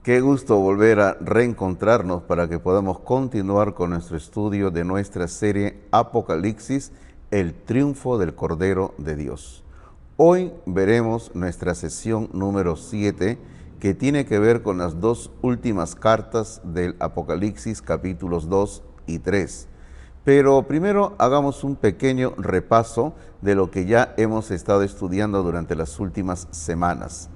Qué gusto volver a reencontrarnos para que podamos continuar con nuestro estudio de nuestra serie Apocalipsis, el triunfo del Cordero de Dios. Hoy veremos nuestra sesión número 7, que tiene que ver con las dos últimas cartas del Apocalipsis, capítulos 2 y 3. Pero primero hagamos un pequeño repaso de lo que ya hemos estado estudiando durante las últimas semanas.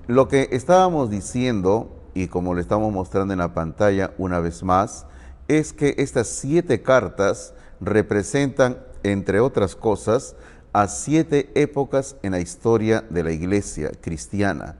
Lo que estábamos diciendo, y como lo estamos mostrando en la pantalla una vez más, es que estas 7 cartas representan, entre otras cosas, a 7 épocas en la historia de la iglesia cristiana.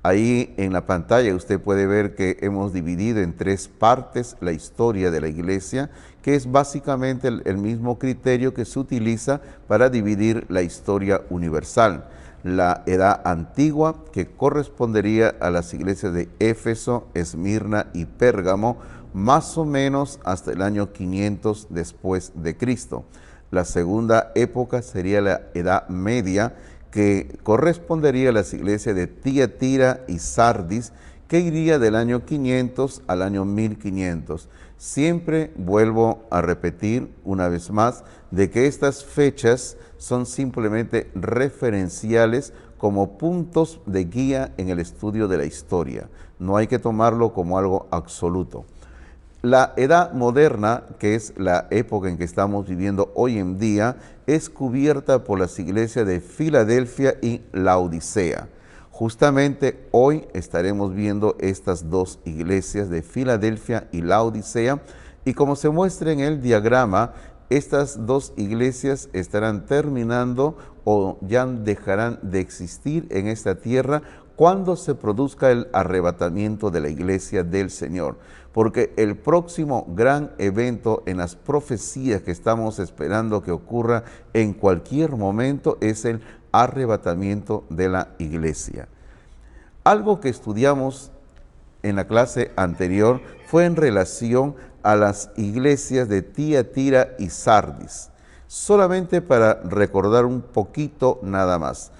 Ahí en la pantalla usted puede ver que hemos dividido en 3 partes la historia de la iglesia, que es básicamente el mismo criterio que se utiliza para dividir la historia universal. La edad antigua, que correspondería a las iglesias de Éfeso, Esmirna y Pérgamo, más o menos hasta el año 500 después de Cristo. La segunda época sería la Edad Media, que correspondería a las iglesias de Tiatira y Sardis, que iría del año 500 al año 1500. Siempre vuelvo a repetir una vez más de que estas fechas son simplemente referenciales como puntos de guía en el estudio de la historia. No hay que tomarlo como algo absoluto. La edad moderna, que es la época en que estamos viviendo hoy en día, es cubierta por las iglesias de Filadelfia y Laodicea. Justamente hoy estaremos viendo estas dos iglesias de Filadelfia y Laodicea, y como se muestra en el diagrama, estas dos iglesias estarán terminando o ya dejarán de existir en esta tierra cuando se produzca el arrebatamiento de la iglesia del Señor. Porque el próximo gran evento en las profecías que estamos esperando que ocurra en cualquier momento es el arrebatamiento de la iglesia. Algo que estudiamos en la clase anterior fue en relación a las iglesias de Tiatira y Sardis. Solamente para recordar un poquito nada más.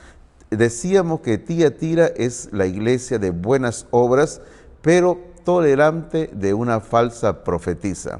Decíamos que Tiatira es la iglesia de buenas obras, pero tolerante de una falsa profetisa.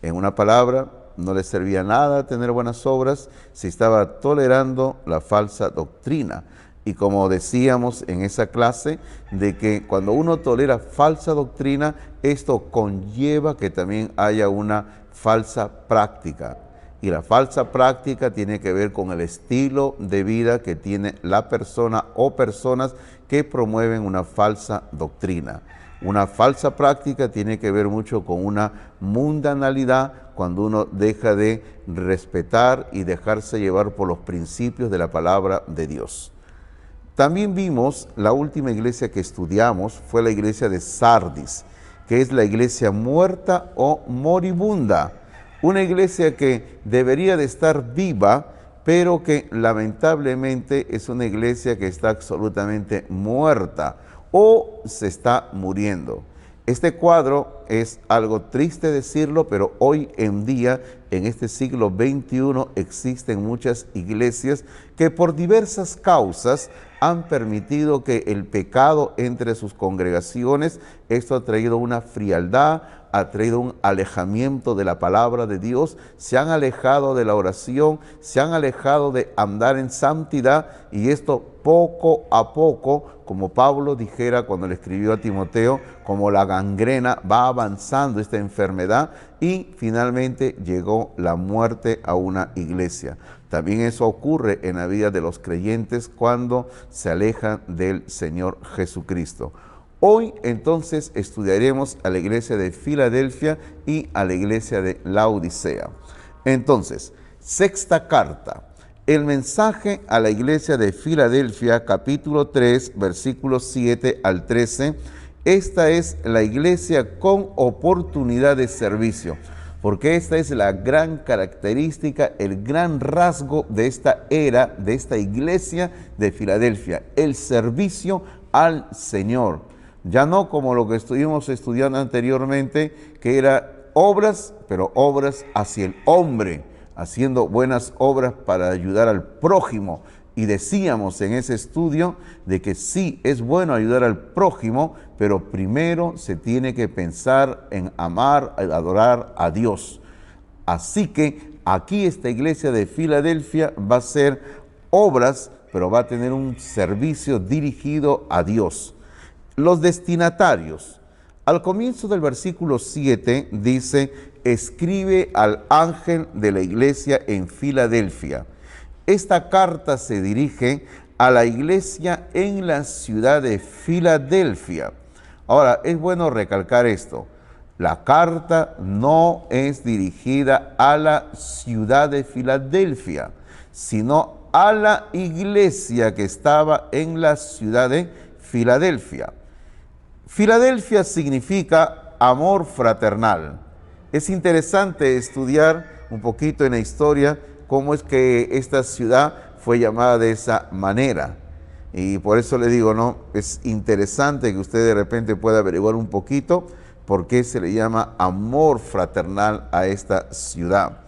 En una palabra, no le servía nada tener buenas obras si estaba tolerando la falsa doctrina. Y como decíamos en esa clase, de que cuando uno tolera falsa doctrina, esto conlleva que también haya una falsa práctica. Y la falsa práctica tiene que ver con el estilo de vida que tiene la persona o personas que promueven una falsa doctrina. Una falsa práctica tiene que ver mucho con una mundanalidad, cuando uno deja de respetar y dejarse llevar por los principios de la palabra de Dios. También vimos, la última iglesia que estudiamos fue la iglesia de Sardis, que es la iglesia muerta o moribunda. Una iglesia que debería de estar viva, pero que lamentablemente es una iglesia que está absolutamente muerta o se está muriendo. Este cuadro es algo triste decirlo, pero hoy en día, en este siglo XXI, existen muchas iglesias que por diversas causas han permitido que el pecado entre sus congregaciones. Esto ha traído una frialdad, ha traído un alejamiento de la palabra de Dios, se han alejado de la oración, se han alejado de andar en santidad, y esto poco a poco, como Pablo dijera cuando le escribió a Timoteo, como la gangrena va avanzando esta enfermedad, y finalmente llegó la muerte a una iglesia. También eso ocurre en la vida de los creyentes cuando se alejan del Señor Jesucristo. Hoy entonces estudiaremos a la iglesia de Filadelfia y a la iglesia de Laodicea. Entonces, sexta carta, el mensaje a la iglesia de Filadelfia, capítulo 3, versículos 7 al 13. Esta es la iglesia con oportunidad de servicio, porque esta es la gran característica, el gran rasgo de esta era, de esta iglesia de Filadelfia, el servicio al Señor. Ya no como lo que estuvimos estudiando anteriormente, que era obras, pero obras hacia el hombre, haciendo buenas obras para ayudar al prójimo. Y decíamos en ese estudio de que sí es bueno ayudar al prójimo, pero primero se tiene que pensar en amar, en adorar a Dios. Así que aquí esta iglesia de Filadelfia va a hacer obras, pero va a tener un servicio dirigido a Dios. Los destinatarios. Al comienzo del versículo 7 dice, escribe al ángel de la iglesia en Filadelfia. Esta carta se dirige a la iglesia en la ciudad de Filadelfia. Ahora, es bueno recalcar esto. La carta no es dirigida a la ciudad de Filadelfia, sino a la iglesia que estaba en la ciudad de Filadelfia. Filadelfia significa amor fraternal. Es interesante estudiar un poquito en la historia cómo es que esta ciudad fue llamada de esa manera. Y por eso le digo, ¿no? Es interesante que usted de repente pueda averiguar un poquito por qué se le llama amor fraternal a esta ciudad.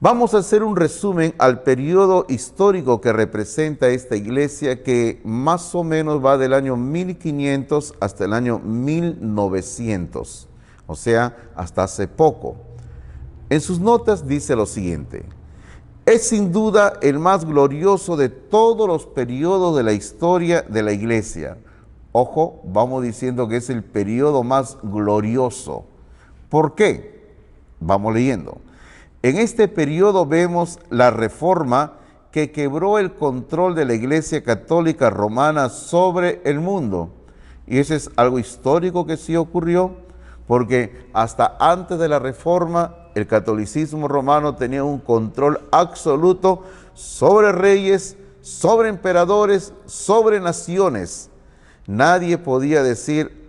Vamos a hacer un resumen al periodo histórico que representa esta iglesia, que más o menos va del año 1500 hasta el año 1900, o sea, hasta hace poco. En sus notas dice lo siguiente: es sin duda el más glorioso de todos los periodos de la historia de la iglesia. Ojo, vamos diciendo que es el periodo más glorioso. ¿Por qué? Vamos leyendo. En este periodo vemos la reforma que quebró el control de la Iglesia Católica Romana sobre el mundo. Y eso es algo histórico que sí ocurrió, porque hasta antes de la reforma el catolicismo romano tenía un control absoluto sobre reyes, sobre emperadores, sobre naciones. Nadie podía decir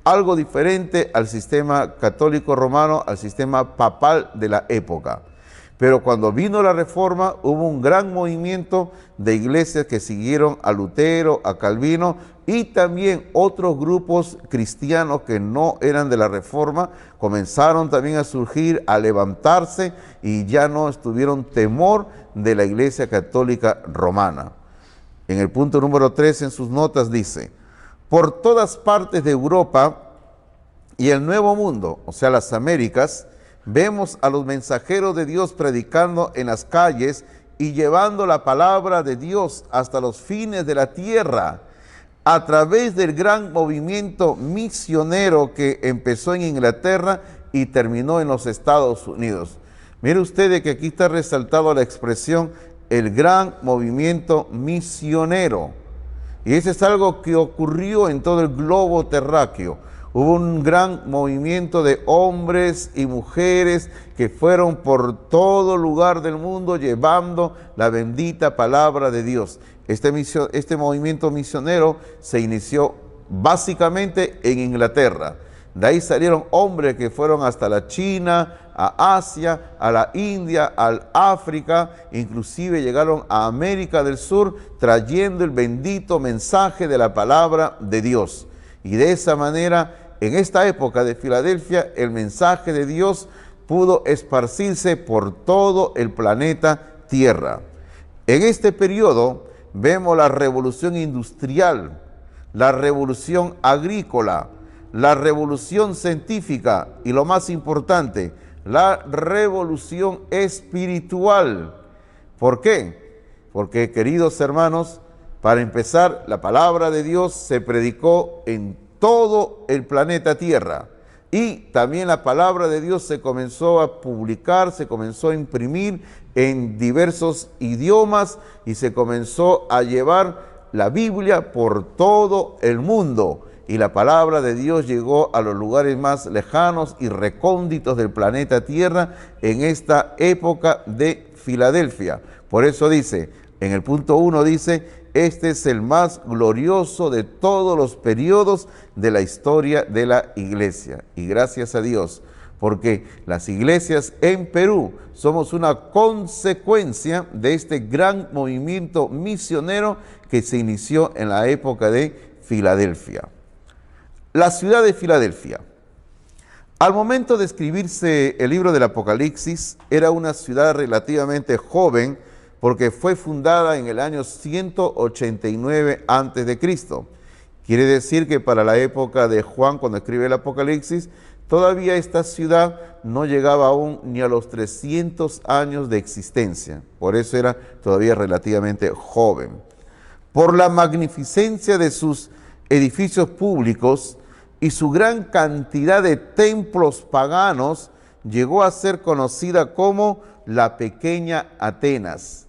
algo diferente al sistema católico romano, al sistema papal de la época. Pero cuando vino la reforma, hubo un gran movimiento de iglesias que siguieron a Lutero, a Calvino, y también otros grupos cristianos que no eran de la reforma comenzaron también a surgir, a levantarse, y ya no tuvieron temor de la Iglesia Católica Romana. En el punto número 3 en sus notas dice: por todas partes de Europa y el Nuevo Mundo, o sea, las Américas, vemos a los mensajeros de Dios predicando en las calles y llevando la palabra de Dios hasta los fines de la tierra, a través del gran movimiento misionero que empezó en Inglaterra y terminó en los Estados Unidos. Mire usted que aquí está resaltado la expresión el gran movimiento misionero. Y eso es algo que ocurrió en todo el globo terráqueo. Hubo un gran movimiento de hombres y mujeres que fueron por todo lugar del mundo llevando la bendita palabra de Dios. Este movimiento misionero se inició básicamente en Inglaterra. De ahí salieron hombres que fueron hasta la China, a Asia, a la India, al África, inclusive llegaron a América del Sur trayendo el bendito mensaje de la palabra de Dios. Y de esa manera, en esta época de Filadelfia, el mensaje de Dios pudo esparcirse por todo el planeta Tierra. En este periodo vemos la revolución industrial, la revolución agrícola, la revolución científica y, lo más importante, la revolución espiritual. ¿Por qué? Porque, queridos hermanos, para empezar, la palabra de Dios se predicó en todo el planeta Tierra, y también la palabra de Dios se comenzó a publicar, se comenzó a imprimir en diversos idiomas y se comenzó a llevar la Biblia por todo el mundo. Y la palabra de Dios llegó a los lugares más lejanos y recónditos del planeta Tierra en esta época de Filadelfia. Por eso dice, en el punto 1 dice: este es el más glorioso de todos los periodos de la historia de la iglesia. Y gracias a Dios, porque las iglesias en Perú somos una consecuencia de este gran movimiento misionero que se inició en la época de Filadelfia. La ciudad de Filadelfia. Al momento de escribirse el libro del Apocalipsis, era una ciudad relativamente joven, porque fue fundada en el año 189 a.C. Quiere decir que para la época de Juan, cuando escribe el Apocalipsis, todavía esta ciudad no llegaba aún ni a los 300 años de existencia. Por eso era todavía relativamente joven. Por la magnificencia de sus edificios públicos y su gran cantidad de templos paganos, llegó a ser conocida como la pequeña Atenas.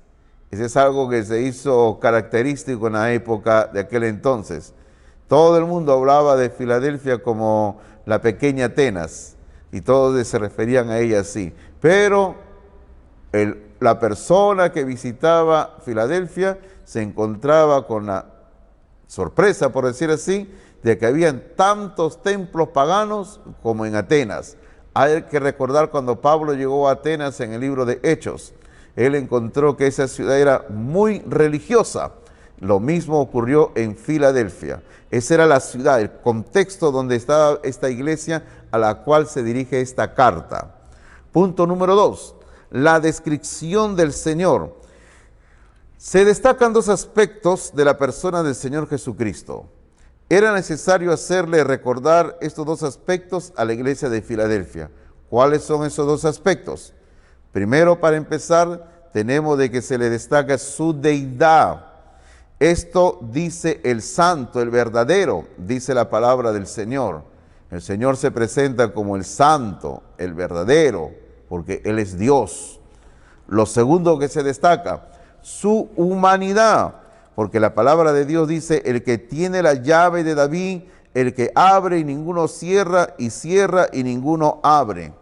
Ese es algo que se hizo característico en la época de aquel entonces. Todo el mundo hablaba de Filadelfia como la pequeña Atenas y todos se referían a ella así. Pero la persona que visitaba Filadelfia se encontraba con la sorpresa, por decir así, de que habían tantos templos paganos como en Atenas. Hay que recordar cuando Pablo llegó a Atenas en el libro de Hechos. Él encontró que esa ciudad era muy religiosa. Lo mismo ocurrió en Filadelfia. Esa era la ciudad, el contexto donde estaba esta iglesia a la cual se dirige esta carta. Punto número 2, la descripción del Señor. Se destacan dos aspectos de la persona del Señor Jesucristo. Era necesario hacerle recordar estos dos aspectos a la iglesia de Filadelfia. ¿Cuáles son esos dos aspectos? Primero, para empezar, tenemos de que se le destaca su deidad. Esto dice el santo, el verdadero, dice la palabra del Señor. El Señor se presenta como el santo, el verdadero, porque Él es Dios. Lo segundo que se destaca, su humanidad, porque la palabra de Dios dice, el que tiene la llave de David, el que abre y ninguno cierra y ninguno abre.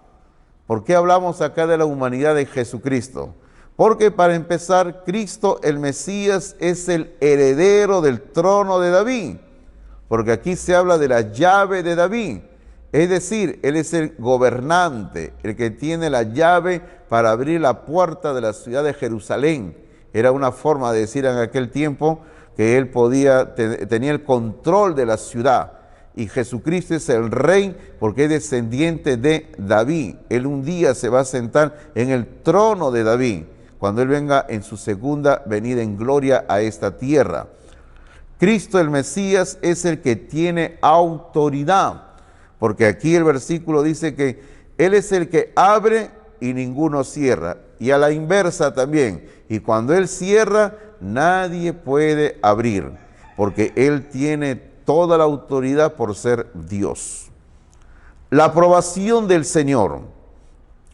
¿Por qué hablamos acá de la humanidad de Jesucristo? Porque para empezar, Cristo el Mesías es el heredero del trono de David, porque aquí se habla de la llave de David, es decir, Él es el gobernante, el que tiene la llave para abrir la puerta de la ciudad de Jerusalén. Era una forma de decir en aquel tiempo que Él tenía el control de la ciudad. Y Jesucristo es el rey porque es descendiente de David. Él un día se va a sentar en el trono de David, cuando Él venga en su segunda venida en gloria a esta tierra. Cristo el Mesías es el que tiene autoridad, porque aquí el versículo dice que Él es el que abre y ninguno cierra, y a la inversa también, y cuando Él cierra, nadie puede abrir, porque Él tiene toda la autoridad por ser Dios. La aprobación del Señor.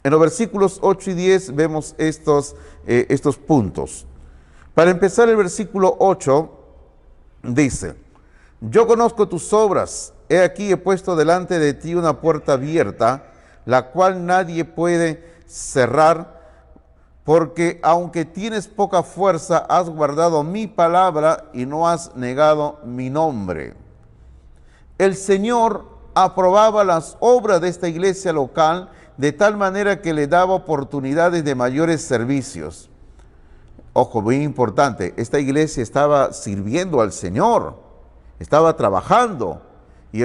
En los versículos 8 y 10 vemos estos puntos. Para empezar, el versículo 8 dice, yo conozco tus obras, he aquí he puesto delante de ti una puerta abierta, la cual nadie puede cerrar, porque aunque tienes poca fuerza, has guardado mi palabra y no has negado mi nombre. El Señor aprobaba las obras de esta iglesia local de tal manera que le daba oportunidades de mayores servicios. Ojo, muy importante, esta iglesia estaba sirviendo al Señor, estaba trabajando,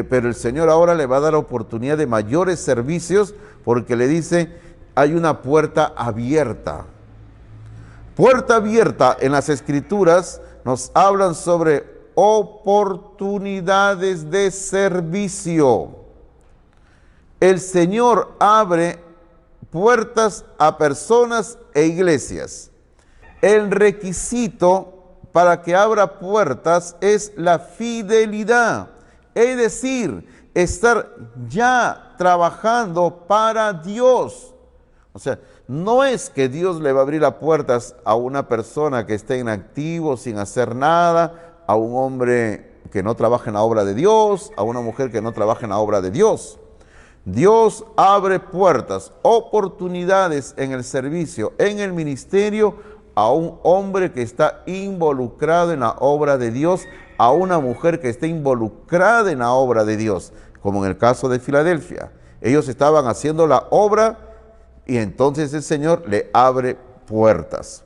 pero el Señor ahora le va a dar oportunidad de mayores servicios porque le dice, hay una puerta abierta. Puerta abierta en las Escrituras nos hablan sobre oportunidades de servicio. El Señor abre puertas a personas e iglesias. El requisito para que abra puertas es la fidelidad, es decir, estar ya trabajando para Dios. O sea, no es que Dios le va a abrir las puertas a una persona que esté inactivo, sin hacer nada, a un hombre que no trabaja en la obra de Dios, a una mujer que no trabaja en la obra de Dios. Dios abre puertas, oportunidades en el servicio, en el ministerio, a un hombre que está involucrado en la obra de Dios, a una mujer que está involucrada en la obra de Dios, como en el caso de Filadelfia. Ellos estaban haciendo la obra y entonces el Señor le abre puertas.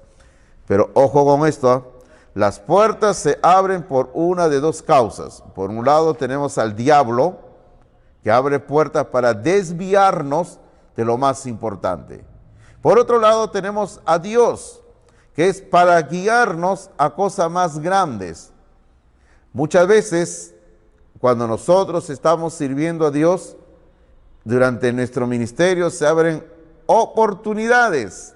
Pero ojo con esto, las puertas se abren por una de dos causas. Por un lado tenemos al diablo, que abre puertas para desviarnos de lo más importante. Por otro lado tenemos a Dios, que es para guiarnos a cosas más grandes. Muchas veces, cuando nosotros estamos sirviendo a Dios, durante nuestro ministerio se abren oportunidades.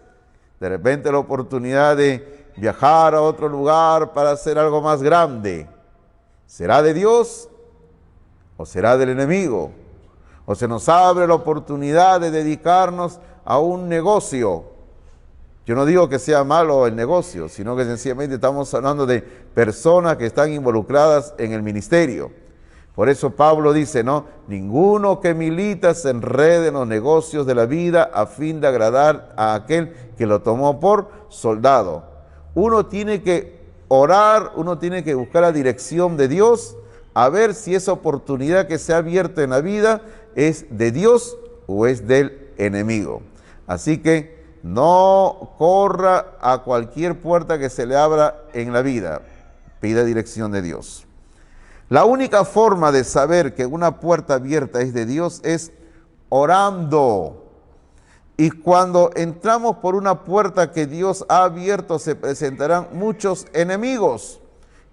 De repente la oportunidad de viajar a otro lugar para hacer algo más grande. ¿Será de Dios o será del enemigo? O se nos abre la oportunidad de dedicarnos a un negocio. Yo no digo que sea malo el negocio, sino que sencillamente estamos hablando de personas que están involucradas en el ministerio. Por eso Pablo dice, ¿no? Ninguno que milita se enrede en los negocios de la vida a fin de agradar a aquel que lo tomó por soldado. Uno tiene que orar, uno tiene que buscar la dirección de Dios, a ver si esa oportunidad que se ha abierto en la vida es de Dios o es del enemigo. Así que no corra a cualquier puerta que se le abra en la vida, pida dirección de Dios. La única forma de saber que una puerta abierta es de Dios es orando. Y cuando entramos por una puerta que Dios ha abierto, se presentarán muchos enemigos.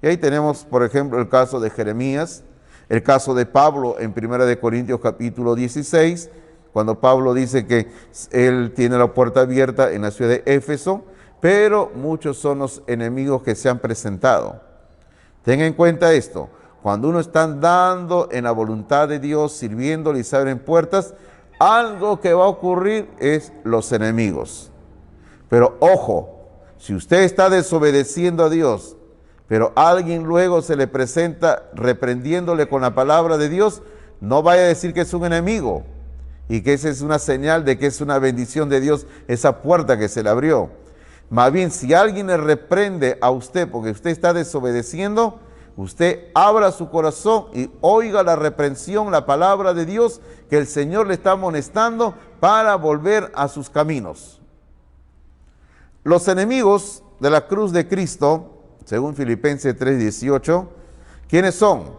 Y ahí tenemos, por ejemplo, el caso de Jeremías, el caso de Pablo en 1 Corintios capítulo 16, cuando Pablo dice que él tiene la puerta abierta en la ciudad de Éfeso, pero muchos son los enemigos que se han presentado. Tenga en cuenta esto. Cuando uno está andando en la voluntad de Dios, sirviéndole y se abren puertas, algo que va a ocurrir es los enemigos. Pero ojo, si usted está desobedeciendo a Dios, pero alguien luego se le presenta reprendiéndole con la palabra de Dios, no vaya a decir que es un enemigo y que esa es una señal de que es una bendición de Dios, esa puerta que se le abrió. Más bien, si alguien le reprende a usted porque usted está desobedeciendo, usted abra su corazón y oiga la reprensión, la palabra de Dios, que el Señor le está amonestando para volver a sus caminos. Los enemigos de la cruz de Cristo, según Filipenses 3:18, ¿quiénes son?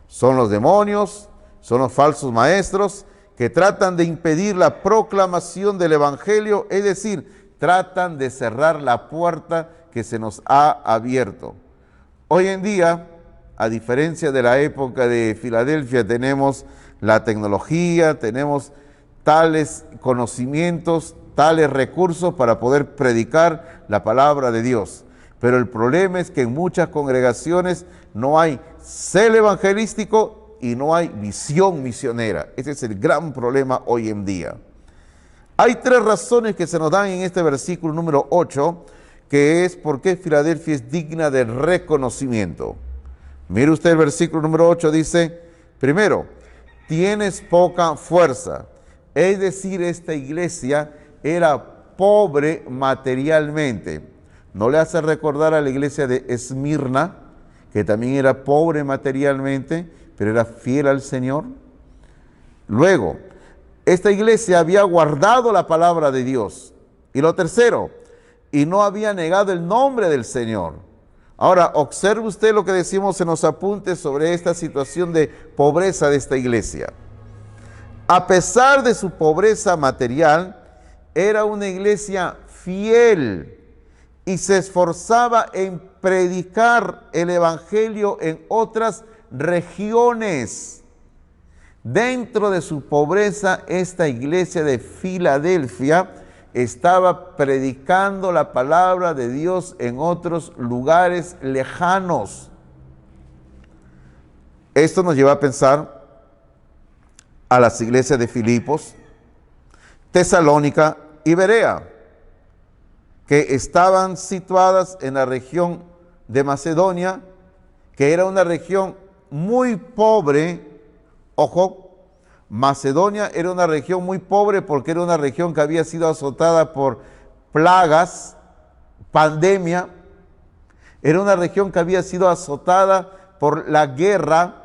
Son los demonios, son los falsos maestros que tratan de impedir la proclamación del Evangelio, es decir, tratan de cerrar la puerta que se nos ha abierto. Hoy en día, a diferencia de la época de Filadelfia, tenemos la tecnología, tenemos tales conocimientos, tales recursos para poder predicar la palabra de Dios. Pero el problema es que en muchas congregaciones no hay celo evangelístico y no hay visión misionera. Ese es el gran problema hoy en día. Hay tres razones que se nos dan en este versículo número 8, que es por qué Filadelfia es digna de reconocimiento. Mire usted el versículo número 8, dice, primero, tienes poca fuerza. Es decir, esta iglesia era pobre materialmente. ¿No le hace recordar a la iglesia de Esmirna, que también era pobre materialmente, pero era fiel al Señor? Luego, esta iglesia había guardado la palabra de Dios. Y lo tercero, y no había negado el nombre del Señor. Ahora, observe usted lo que decimos en los apuntes sobre esta situación de pobreza de esta iglesia. A pesar de su pobreza material, era una iglesia fiel y se esforzaba en predicar el evangelio en otras regiones. Dentro de su pobreza, esta iglesia de Filadelfia estaba predicando la palabra de Dios en otros lugares lejanos. Esto nos lleva a pensar a las iglesias de Filipos, Tesalónica y Berea, que estaban situadas en la región de Macedonia, que era una región muy pobre. Ojo, Macedonia era una región muy pobre porque era una región que había sido azotada por plagas, pandemia. Era una región que había sido azotada por la guerra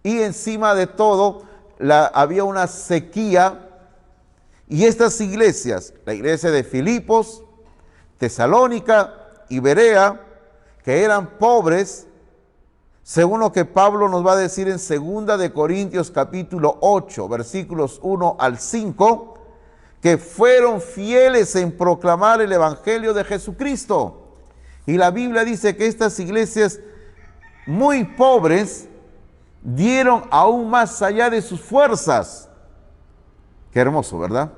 y encima de todo había una sequía. Y estas iglesias, la iglesia de Filipos, Tesalónica y Berea, que eran pobres, según lo que Pablo nos va a decir en 2 Corintios capítulo 8, versículos 1 al 5, que fueron fieles en proclamar el Evangelio de Jesucristo. Y la Biblia dice que estas iglesias muy pobres dieron aún más allá de sus fuerzas. Qué hermoso, ¿verdad?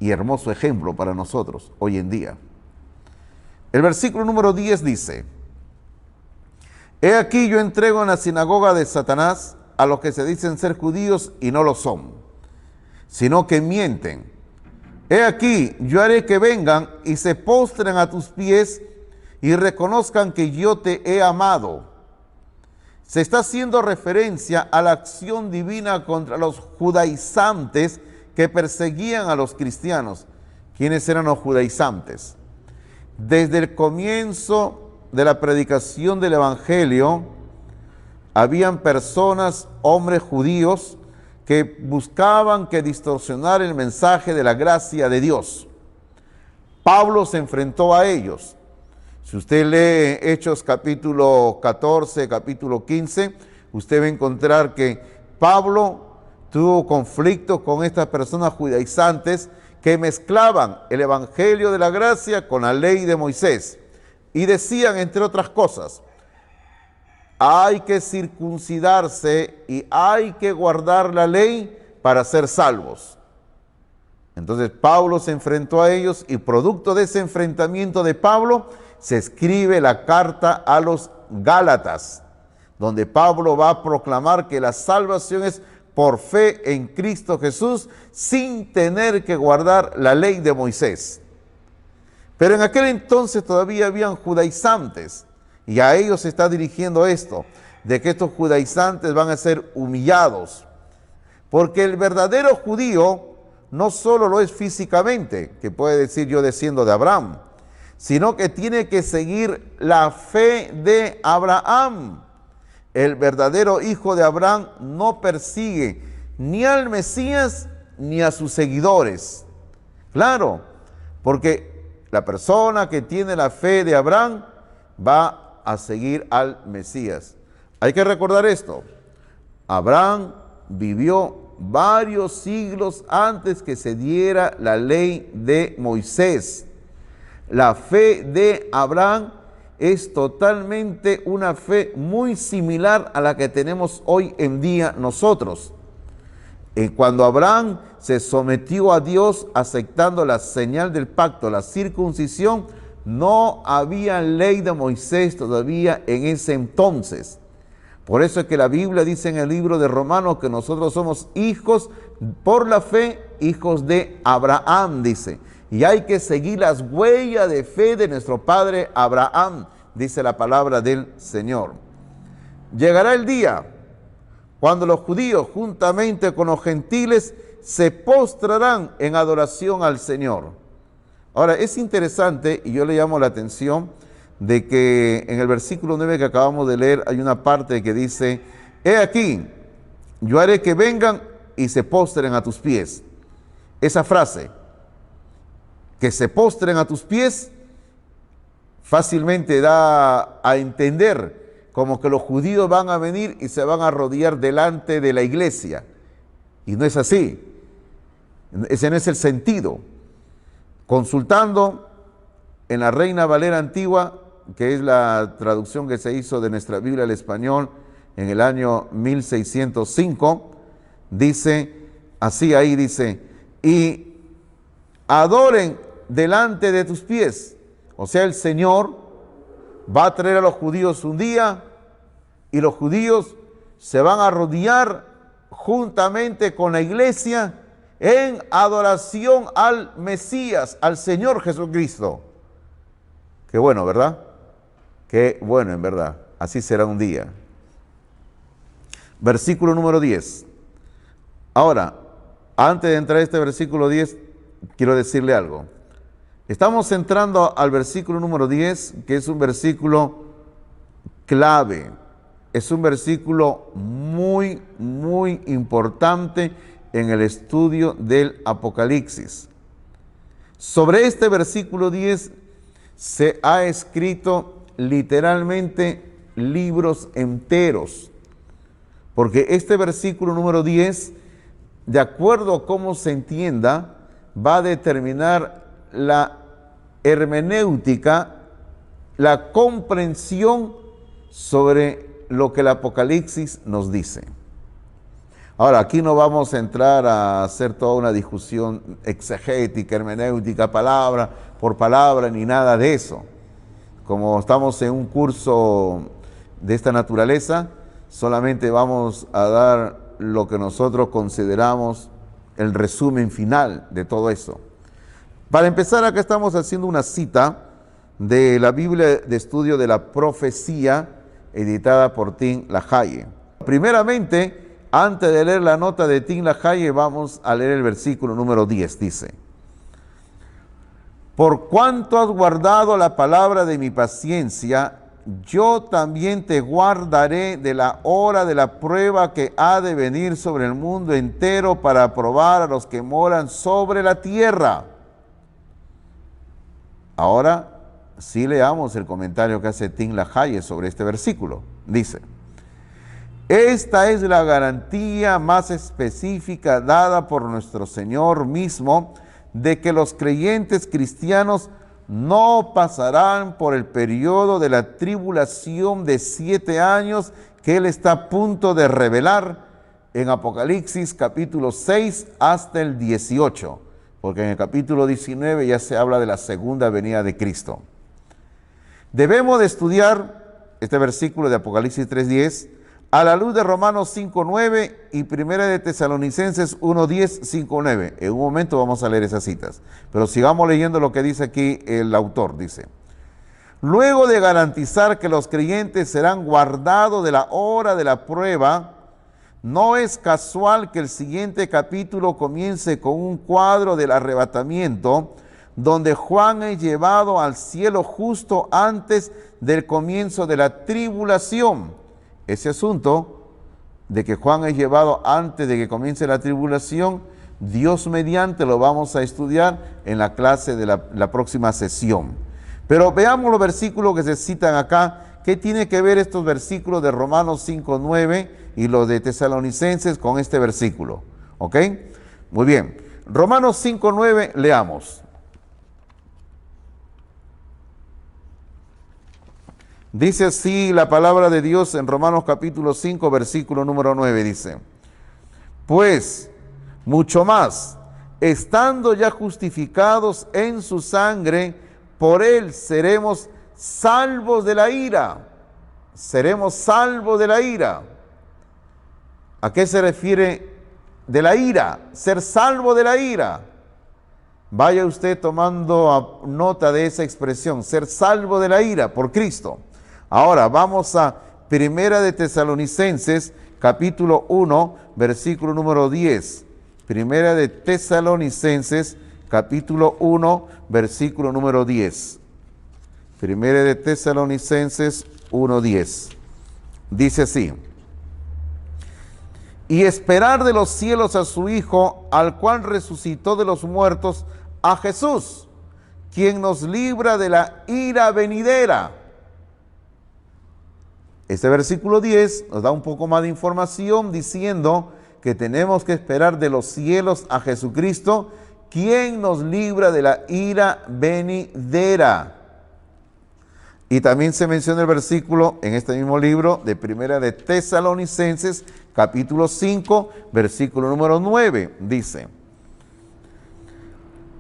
Y hermoso ejemplo para nosotros hoy en día. El versículo número 10 dice: He aquí yo entrego en la sinagoga de Satanás a los que se dicen ser judíos y no lo son, sino que mienten. He aquí yo haré que vengan y se postren a tus pies y reconozcan que yo te he amado. Se está haciendo referencia a la acción divina contra los judaizantes que perseguían a los cristianos. ¿Quiénes eran los judaizantes? Desde el comienzo de la predicación del Evangelio, habían personas, hombres judíos, que buscaban que distorsionar el mensaje de la gracia de Dios. Pablo se enfrentó a ellos. Si usted lee Hechos capítulo 14, capítulo 15, usted va a encontrar que Pablo tuvo conflictos con estas personas judaizantes que mezclaban el evangelio de la gracia con la ley de Moisés y decían, entre otras cosas, hay que circuncidarse y hay que guardar la ley para ser salvos. Entonces Pablo se enfrentó a ellos y producto de ese enfrentamiento de Pablo se escribe la carta a los Gálatas, donde Pablo va a proclamar que la salvación es por fe en Cristo Jesús sin tener que guardar la ley de Moisés. Pero en aquel entonces todavía habían judaizantes y a ellos se está dirigiendo esto, de que estos judaizantes van a ser humillados, porque el verdadero judío no solo lo es físicamente, que puede decir yo desciendo de Abraham, sino que tiene que seguir la fe de Abraham. El verdadero hijo de Abraham no persigue ni al Mesías ni a sus seguidores. Claro, porque la persona que tiene la fe de Abraham va a seguir al Mesías. Hay que recordar esto. Abraham vivió varios siglos antes que se diera la ley de Moisés. La fe de Abraham es totalmente una fe muy similar a la que tenemos hoy en día nosotros. Cuando Abraham se sometió a Dios aceptando la señal del pacto, la circuncisión, no había ley de Moisés todavía en ese entonces. Por eso es que la Biblia dice en el libro de Romanos que nosotros somos hijos por la fe, hijos de Abraham, dice. Y hay que seguir las huellas de fe de nuestro padre Abraham, dice la palabra del Señor. Llegará el día cuando los judíos, juntamente con los gentiles, se postrarán en adoración al Señor. Ahora, es interesante, y yo le llamo la atención, de que en el versículo 9 que acabamos de leer hay una parte que dice: he aquí, yo haré que vengan y se postren a tus pies. Esa frase, que se postren a tus pies, fácilmente da a entender como que los judíos van a venir y se van a arrodillar delante de la iglesia. Y no es así. Ese no es el sentido. Consultando en la Reina Valera Antigua, que es la traducción que se hizo de nuestra Biblia al español en el año 1605, dice, así ahí dice, y adoren delante de tus pies. O sea, el Señor va a traer a los judíos un día y los judíos se van a arrodillar juntamente con la iglesia en adoración al Mesías, al Señor Jesucristo. Qué bueno, ¿verdad? Qué bueno, en verdad. Así será un día. Versículo número 10. Ahora, antes de entrar a este versículo 10, quiero decirle algo. Estamos entrando al versículo número 10, que es un versículo clave. Es un versículo muy, muy importante en el estudio del Apocalipsis. Sobre este versículo 10 se ha escrito literalmente libros enteros, porque este versículo número 10, de acuerdo a cómo se entienda, va a determinar la hermenéutica, la comprensión sobre lo que el Apocalipsis nos dice. Ahora, aquí no vamos a entrar a hacer toda una discusión exegética, hermenéutica, palabra por palabra, ni nada de eso. Como estamos en un curso de esta naturaleza, solamente vamos a dar lo que nosotros consideramos el resumen final de todo eso. Para empezar, acá estamos haciendo una cita de la Biblia de Estudio de la Profecía, editada por Tim LaHaye. Primeramente, antes de leer la nota de Tim LaHaye, vamos a leer el versículo número 10, dice: por cuanto has guardado la palabra de mi paciencia, yo también te guardaré de la hora de la prueba que ha de venir sobre el mundo entero para probar a los que moran sobre la tierra. Ahora sí leamos el comentario que hace Tim LaHaye sobre este versículo. Dice: esta es la garantía más específica dada por nuestro Señor mismo de que los creyentes cristianos no pasarán por el periodo de la tribulación de 7 años que Él está a punto de revelar en Apocalipsis capítulo 6 hasta el 18, porque en el capítulo 19 ya se habla de la segunda venida de Cristo. Debemos de estudiar este versículo de Apocalipsis 3:10 a la luz de Romanos 5:9 y Primera de Tesalonicenses 1:10, 5:9. En un momento vamos a leer esas citas, pero sigamos leyendo lo que dice aquí el autor. Dice: luego de garantizar que los creyentes serán guardados de la hora de la prueba, no es casual que el siguiente capítulo comience con un cuadro del arrebatamiento, donde Juan es llevado al cielo justo antes del comienzo de la tribulación. Ese asunto de que Juan es llevado antes de que comience la tribulación, Dios mediante lo vamos a estudiar en la clase de la próxima sesión. Pero veamos los versículos que se citan acá. ¿Qué tiene que ver estos versículos de Romanos 5:9 y los de Tesalonicenses con este versículo? ¿Ok? Muy bien. Romanos 5:9, leamos. Dice así la palabra de Dios en Romanos capítulo 5, versículo número 9, dice: pues, mucho más, estando ya justificados en su sangre, por él seremos salvos de la ira. Seremos salvos de la ira. ¿A qué se refiere de la ira? Ser salvo de la ira. Vaya usted tomando nota de esa expresión, ser salvo de la ira por Cristo. Ahora vamos a Primera de Tesalonicenses, capítulo 1, versículo número 10. Primera de Tesalonicenses, capítulo 1, versículo número 10. Primera de Tesalonicenses 1:10. Dice así: y esperar de los cielos a su Hijo, al cual resucitó de los muertos, a Jesús, quien nos libra de la ira venidera. Este versículo 10 nos da un poco más de información diciendo que tenemos que esperar de los cielos a Jesucristo, quien nos libra de la ira venidera. Y también se menciona el versículo en este mismo libro de Primera de Tesalonicenses, capítulo 5, versículo número 9. Dice: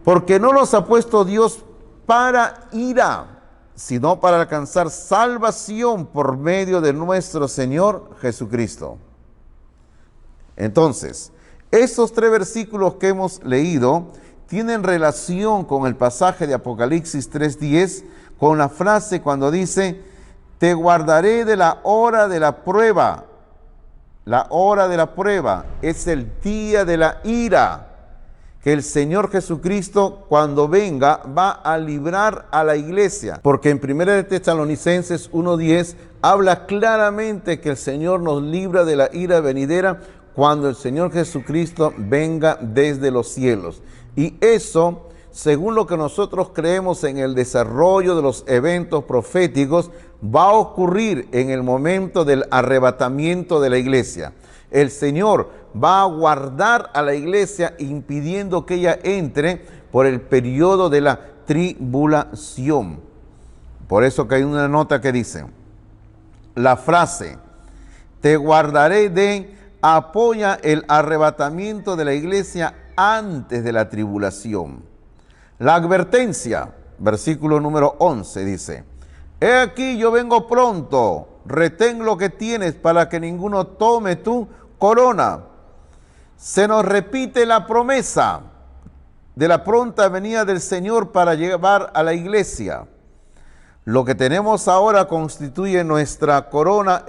porque no nos ha puesto Dios para ira, sino para alcanzar salvación por medio de nuestro Señor Jesucristo. Entonces, estos 3 versículos que hemos leído tienen relación con el pasaje de Apocalipsis 3:10, con la frase cuando dice: te guardaré de la hora de la prueba. La hora de la prueba es el día de la ira, que el Señor Jesucristo cuando venga va a librar a la iglesia. Porque en 1 de Tesalonicenses 1:10 habla claramente que el Señor nos libra de la ira venidera cuando el Señor Jesucristo venga desde los cielos. Y eso, según lo que nosotros creemos en el desarrollo de los eventos proféticos, va a ocurrir en el momento del arrebatamiento de la iglesia. El Señor va a guardar a la iglesia impidiendo que ella entre por el periodo de la tribulación. Por eso que hay una nota que dice, la frase, te guardaré de, apoya el arrebatamiento de la iglesia antes de la tribulación. La advertencia, versículo número 11 dice, he aquí yo vengo pronto, retén lo que tienes para que ninguno tome tu corona. Se nos repite la promesa de la pronta venida del Señor para llevar a la iglesia. Lo que tenemos ahora constituye nuestra corona.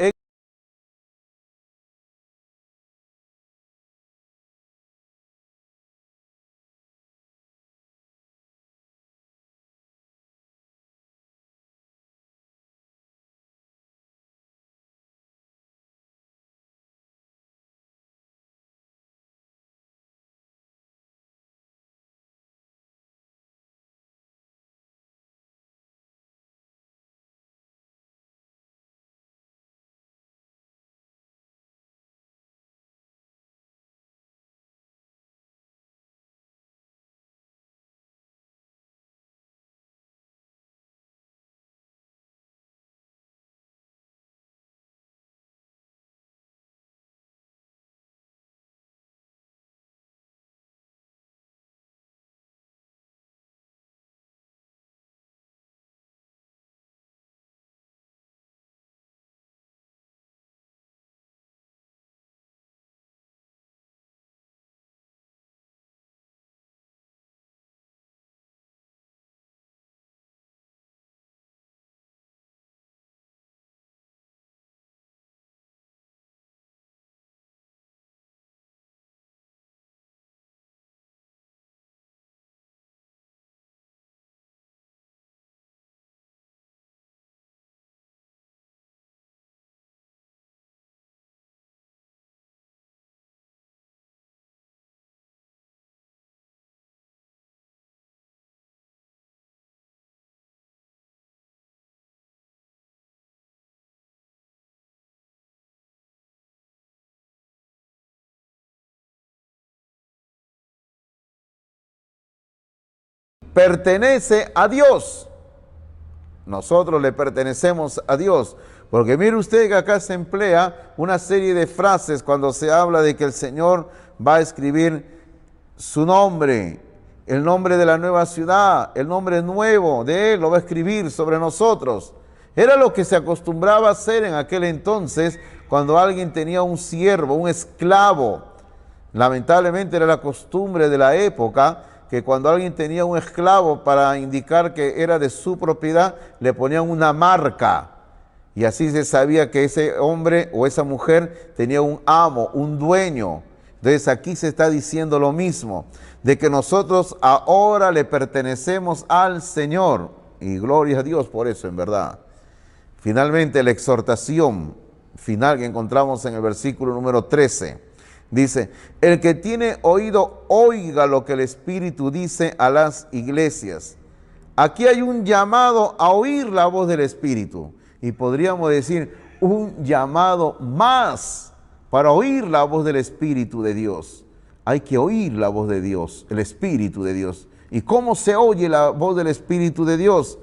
Pertenece a Dios. Nosotros le pertenecemos a Dios. Porque mire usted que acá se emplea una serie de frases cuando se habla de que el Señor va a escribir su nombre, el nombre de la nueva ciudad, el nombre nuevo de Él, lo va a escribir sobre nosotros. Era lo que se acostumbraba a hacer en aquel entonces cuando alguien tenía un siervo, un esclavo. Lamentablemente era la costumbre de la época que cuando alguien tenía un esclavo, para indicar que era de su propiedad, le ponían una marca. Y así se sabía que ese hombre o esa mujer tenía un amo, un dueño. Entonces aquí se está diciendo lo mismo, de que nosotros ahora le pertenecemos al Señor. Y gloria a Dios por eso, en verdad. Finalmente, la exhortación final que encontramos en el versículo número 13. Dice, el que tiene oído, oiga lo que el Espíritu dice a las iglesias. Aquí hay un llamado a oír la voz del Espíritu. Y podríamos decir, un llamado más para oír la voz del Espíritu de Dios. Hay que oír la voz de Dios, el Espíritu de Dios. ¿Y cómo se oye la voz del Espíritu de Dios?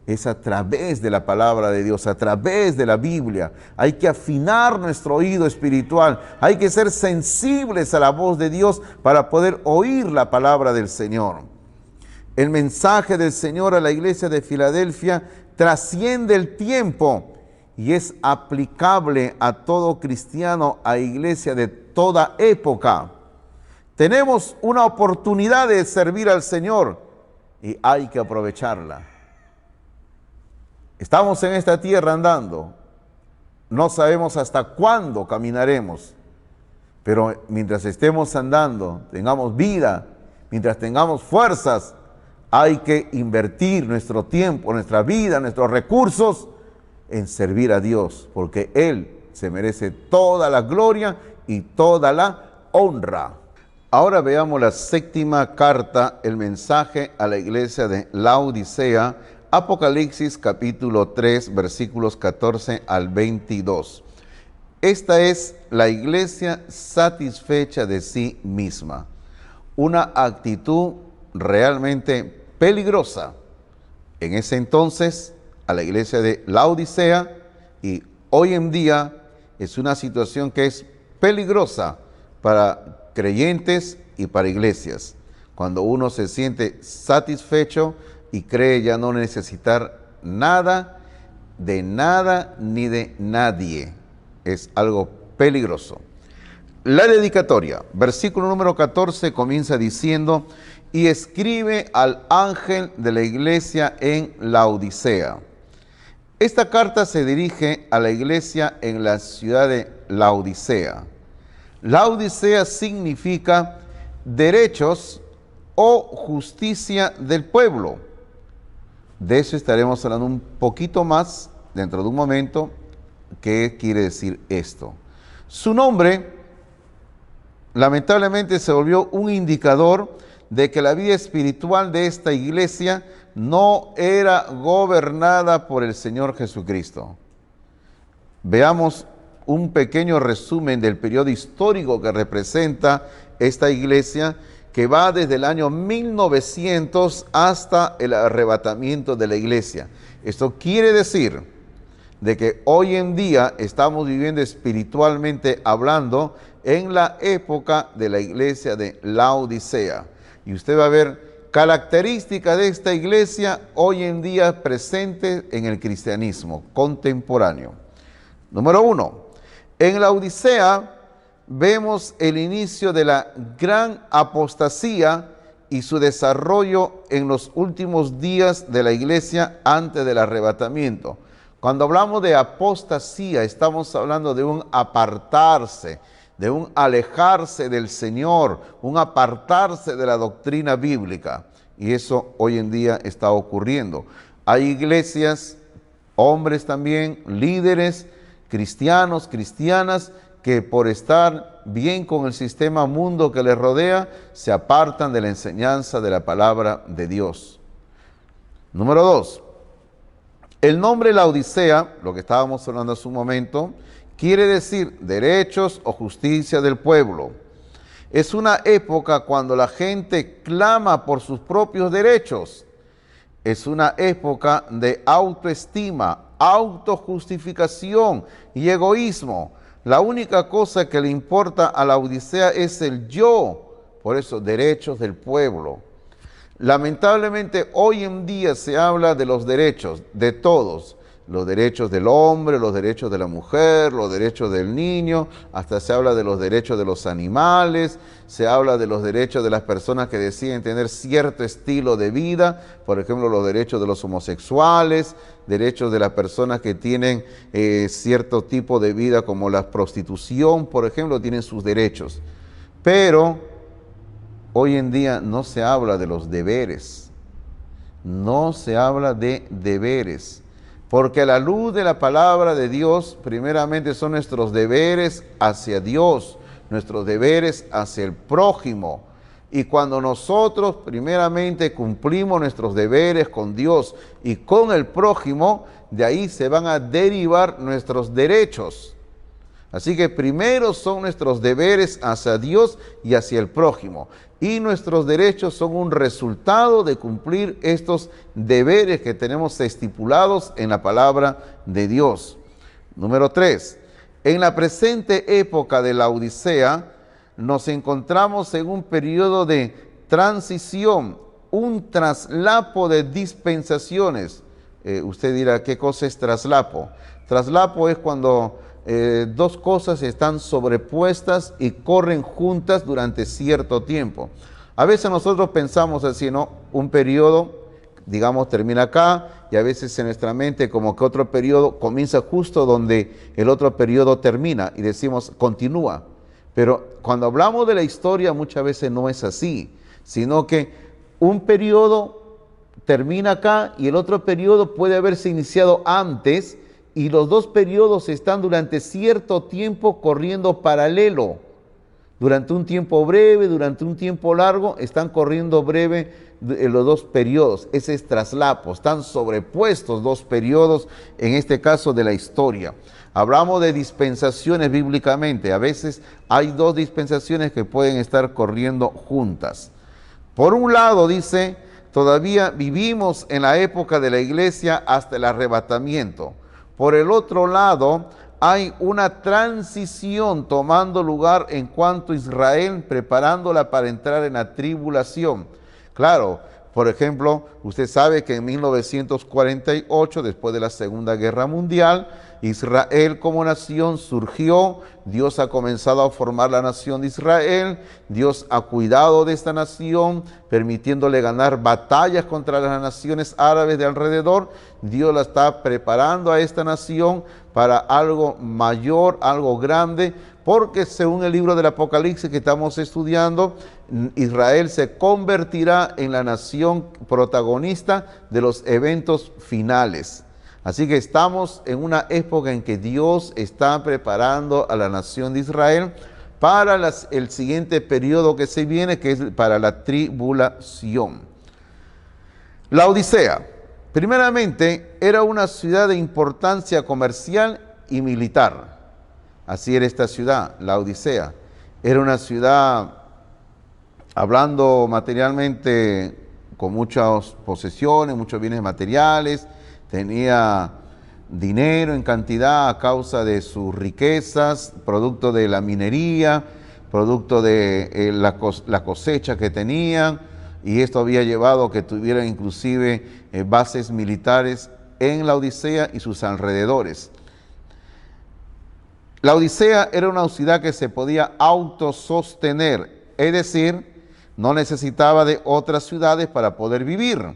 Es a través de la palabra de Dios, a través de la Biblia. Hay que afinar nuestro oído espiritual. Hay que ser sensibles a la voz de Dios para poder oír la palabra del Señor. El mensaje del Señor a la iglesia de Filadelfia trasciende el tiempo y es aplicable a todo cristiano, a iglesia de toda época. Tenemos una oportunidad de servir al Señor y hay que aprovecharla. Estamos en esta tierra andando, no sabemos hasta cuándo caminaremos, pero mientras estemos andando, tengamos vida, mientras tengamos fuerzas, hay que invertir nuestro tiempo, nuestra vida, nuestros recursos en servir a Dios, porque Él se merece toda la gloria y toda la honra. Ahora veamos la séptima carta, el mensaje a la iglesia de Laodicea, Apocalipsis capítulo 3, versículos 14 al 22. Esta es la iglesia satisfecha de sí misma. Una actitud realmente peligrosa. En ese entonces, a la iglesia de Laodicea, y hoy en día es una situación que es peligrosa para creyentes y para iglesias. Cuando uno se siente satisfecho y cree ya no necesitar nada ni de nadie. Es algo peligroso. La dedicatoria, versículo número 14, comienza diciendo: y escribe al ángel de la iglesia en Laodicea. Esta carta se dirige a la iglesia en la ciudad de Laodicea. Laodicea significa derechos o justicia del pueblo. De eso estaremos hablando un poquito más dentro de un momento. ¿Qué quiere decir esto? Su nombre, lamentablemente, se volvió un indicador de que la vida espiritual de esta iglesia no era gobernada por el Señor Jesucristo. Veamos un pequeño resumen del periodo histórico que representa esta iglesia, que va desde el año 1900 hasta el arrebatamiento de la iglesia. Esto quiere decir de que hoy en día estamos viviendo espiritualmente hablando en la época de la iglesia de Laodicea. Y usted va a ver características de esta iglesia hoy en día presentes en el cristianismo contemporáneo. Número 1, en Laodicea vemos el inicio de la gran apostasía y su desarrollo en los últimos días de la iglesia antes del arrebatamiento. Cuando hablamos de apostasía, estamos hablando de un apartarse, de un alejarse del Señor, un apartarse de la doctrina bíblica. Y eso hoy en día está ocurriendo. Hay iglesias, hombres también, líderes, cristianos, cristianas, que por estar bien con el sistema mundo que les rodea, se apartan de la enseñanza de la palabra de Dios. Número 2. El nombre Laodicea, lo que estábamos hablando hace un momento, quiere decir derechos o justicia del pueblo. Es una época cuando la gente clama por sus propios derechos. Es una época de autoestima, autojustificación y egoísmo. La única cosa que le importa a Laodicea es el yo, por eso derechos del pueblo. Lamentablemente hoy en día se habla de los derechos de todos, los derechos del hombre, los derechos de la mujer, los derechos del niño, hasta se habla de los derechos de los animales, se habla de los derechos de las personas que deciden tener cierto estilo de vida, por ejemplo, los derechos de los homosexuales, derechos de las personas que tienen cierto tipo de vida como la prostitución, por ejemplo, tienen sus derechos. Pero hoy en día no se habla de los deberes, no se habla de deberes. Porque a la luz de la palabra de Dios, primeramente son nuestros deberes hacia Dios, nuestros deberes hacia el prójimo. Y cuando nosotros primeramente cumplimos nuestros deberes con Dios y con el prójimo, de ahí se van a derivar nuestros derechos. Así que primero son nuestros deberes hacia Dios y hacia el prójimo. Y nuestros derechos son un resultado de cumplir estos deberes que tenemos estipulados en la palabra de Dios. Número 3. En la presente época de la Odisea nos encontramos en un periodo de transición, un traslapo de dispensaciones. Usted dirá, ¿qué cosa es traslapo? Traslapo es cuando dos cosas están sobrepuestas y corren juntas durante cierto tiempo. A veces nosotros pensamos así, ¿no? Un periodo, digamos, termina acá, y a veces en nuestra mente como que otro periodo comienza justo donde el otro periodo termina y decimos continúa. Pero cuando hablamos de la historia muchas veces no es así, sino que un periodo termina acá y el otro periodo puede haberse iniciado antes, y los dos periodos están durante cierto tiempo corriendo paralelo. Durante un tiempo breve, durante un tiempo largo, están corriendo breve los dos periodos. Ese es traslapo, están sobrepuestos dos periodos, en este caso de la historia. Hablamos de dispensaciones bíblicamente. A veces hay dos dispensaciones que pueden estar corriendo juntas. Por un lado dice, todavía vivimos en la época de la iglesia hasta el arrebatamiento. Por el otro lado, hay una transición tomando lugar en cuanto a Israel, preparándola para entrar en la tribulación. Claro, por ejemplo, usted sabe que en 1948, después de la Segunda Guerra Mundial, Israel como nación surgió, Dios ha comenzado a formar la nación de Israel, Dios ha cuidado de esta nación, permitiéndole ganar batallas contra las naciones árabes de alrededor. Dios la está preparando a esta nación para algo mayor, algo grande, porque según el libro del Apocalipsis que estamos estudiando, Israel se convertirá en la nación protagonista de los eventos finales. Así que estamos en una época en que Dios está preparando a la nación de Israel para el siguiente periodo que se viene, que es para la tribulación. La Odisea, primeramente, era una ciudad de importancia comercial y militar. Así era esta ciudad, la Odisea. Era una ciudad, hablando materialmente, con muchas posesiones, muchos bienes materiales, tenía dinero en cantidad a causa de sus riquezas, producto de la minería, producto de la cosecha que tenían, y esto había llevado a que tuvieran inclusive bases militares en la Odisea y sus alrededores. La Odisea era una ciudad que se podía autosostener, es decir, no necesitaba de otras ciudades para poder vivir.